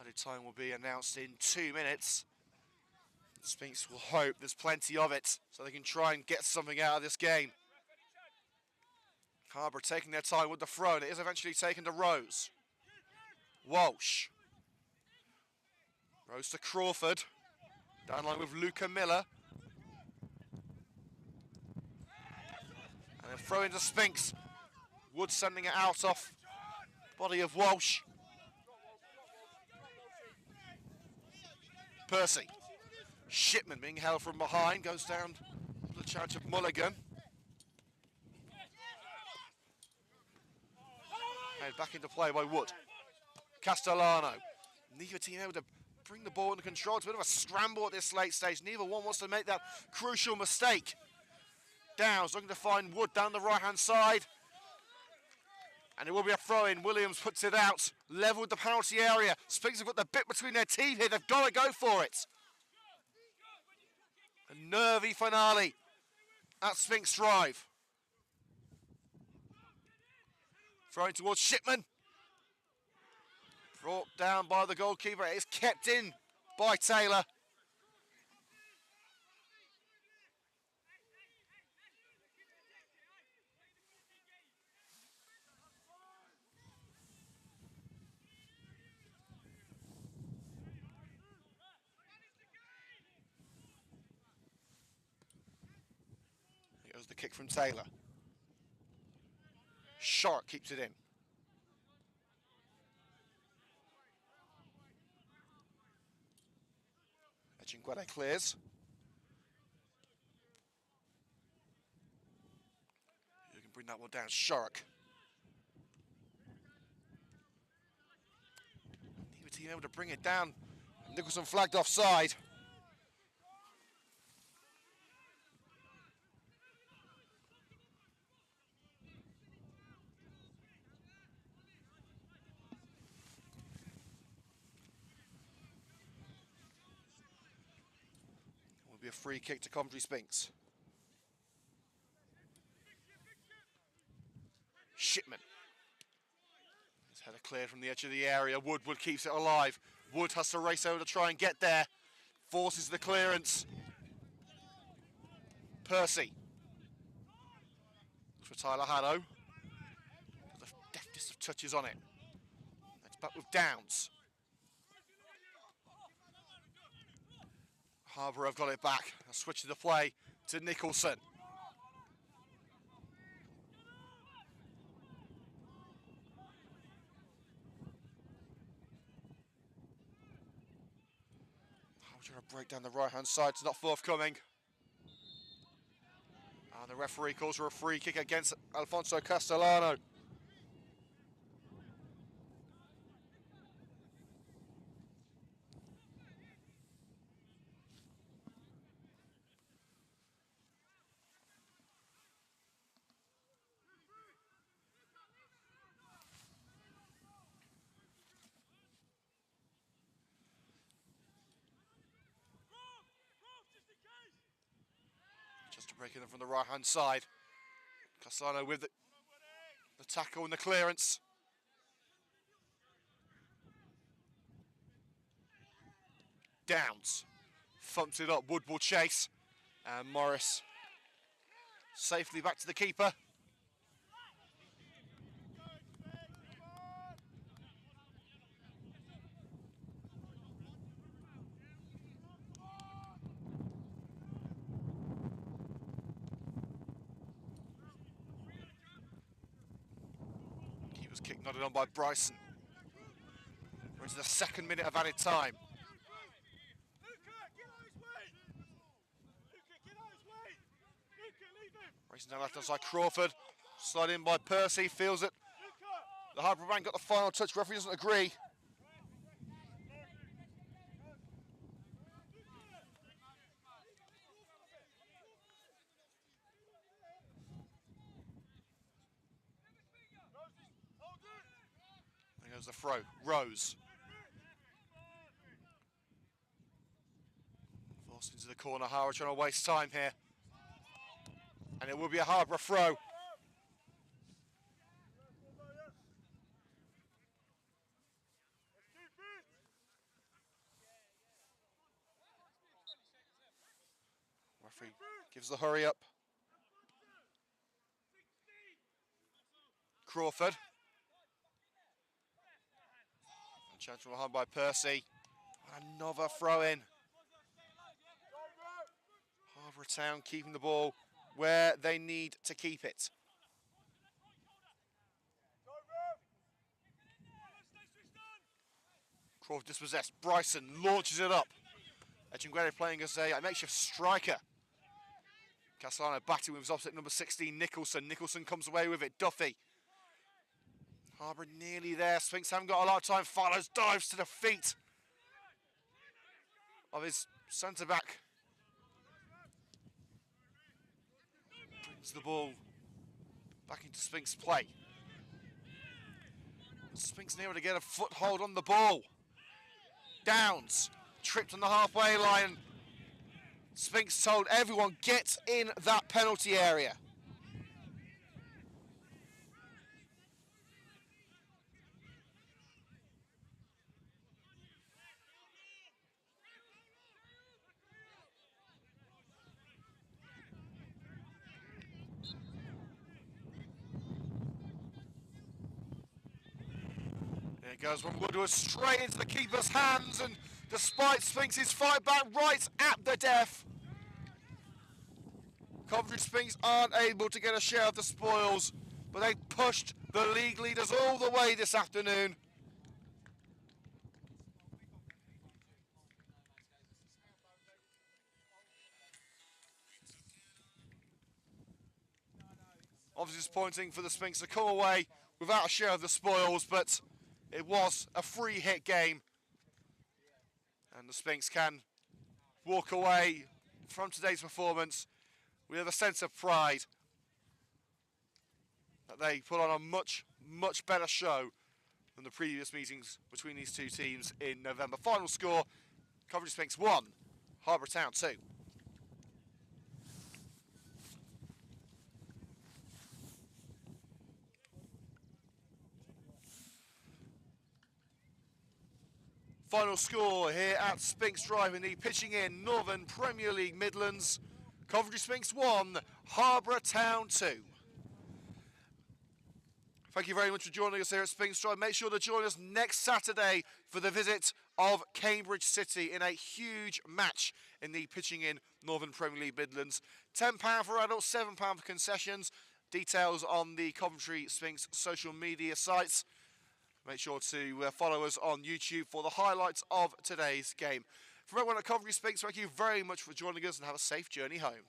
in. Added time will be announced in 2 minutes. Sphinx will hope there's plenty of it, so they can try and get something out of this game. Harborough taking their time with the throw, and it is eventually taken to Rose. Walsh. Rose to Crawford. Down line with Luca Miller. And then throw into Sphinx. Wood sending it out off body of Walsh. Percy. Shipman being held from behind, goes down to the challenge of Mulligan. And back into play by Wood. Castellano. Neither team able to bring the ball under control. It's a bit of a scramble at this late stage. Neither one wants to make that crucial mistake. Downs looking to find Wood down the right-hand side. And it will be a throw-in. Williams puts it out. Level with the penalty area. Sphinx have got the bit between their teeth here. They've got to go for it. A nervy finale at Sphinx Drive. Throwing towards Shipman. Brought down by the goalkeeper. It is kept in by Taylor. Here goes the kick from Taylor. Shark keeps it in. Chinquete clears. You can bring that one down. Shark. Neither team able to bring it down. Nicholson flagged offside. A free kick to Coventry Sphinx. Shipman. His header cleared from the edge of the area. Wood keeps it alive. Wood has to race over to try and get there. Forces the clearance. Percy. For Tyler Haddow. The deftest of touches on it. It's back with Downs. Harborough have got it back. Switching the play to Nicholson. Trying to break down the right-hand side. It's not forthcoming. And the referee calls for a free kick against Alfonso Castellano. Just to break in from the right-hand side. Castellano with the tackle and the clearance. Downs. Thumps it up. Wood will chase. And Morris safely back to the keeper. Keeper's kick nodded on by Bryson. We're into the 2nd minute of added time. Racing down left-hand side, Crawford. Slide in by Percy, feels it. The Harborough man got the final touch, referee doesn't agree. There goes the throw, Rose. Forced into the corner, Harborough trying to waste time here. And it will be a Harborough throw. Referee gives the hurry up. Crawford. And chance from behind by Percy. Another throw in. Harborough Town keeping the ball where they need to keep it. Crawford dispossessed. Bryson launches it up. Echinguere playing as a makeshift striker. Castellano batting with his opposite number 16, Nicholson. Nicholson comes away with it. Duffy. Harborough nearly there. Sphinx haven't got a lot of time. Follows, dives to the feet of his centre-back. Brings the ball back into Sphinx play. Sphinx nearer to get a foothold on the ball. Downs, tripped on the halfway line. Sphinx told everyone, get in that penalty area. There it goes from Woodward straight into the keeper's hands, and despite Sphinx's fight back right at the death, Coventry Sphinx aren't able to get a share of the spoils, but they pushed the league leaders all the way this afternoon. Obviously disappointing for the Sphinx to come away without a share of the spoils, but it was a free hit game. And the Sphinx can walk away from today's performance with a sense of pride that they put on a much, much better show than the previous meetings between these two teams in November. Final score, Coventry Sphinx 1, Harborough Town 2. Final score here at Sphinx Drive in the Pitching In Northern Premier League Midlands. Coventry Sphinx 1, Harborough Town 2. Thank you very much for joining us here at Sphinx Drive. Make sure to join us next Saturday for the visit of Cambridge City in a huge match in the Pitching In Northern Premier League Midlands. £10 for adults, £7 for concessions. Details on the Coventry Sphinx social media sites. Make sure to follow us on YouTube for the highlights of today's game. From everyone at Coventry Sphinx, thank you very much for joining us and have a safe journey home.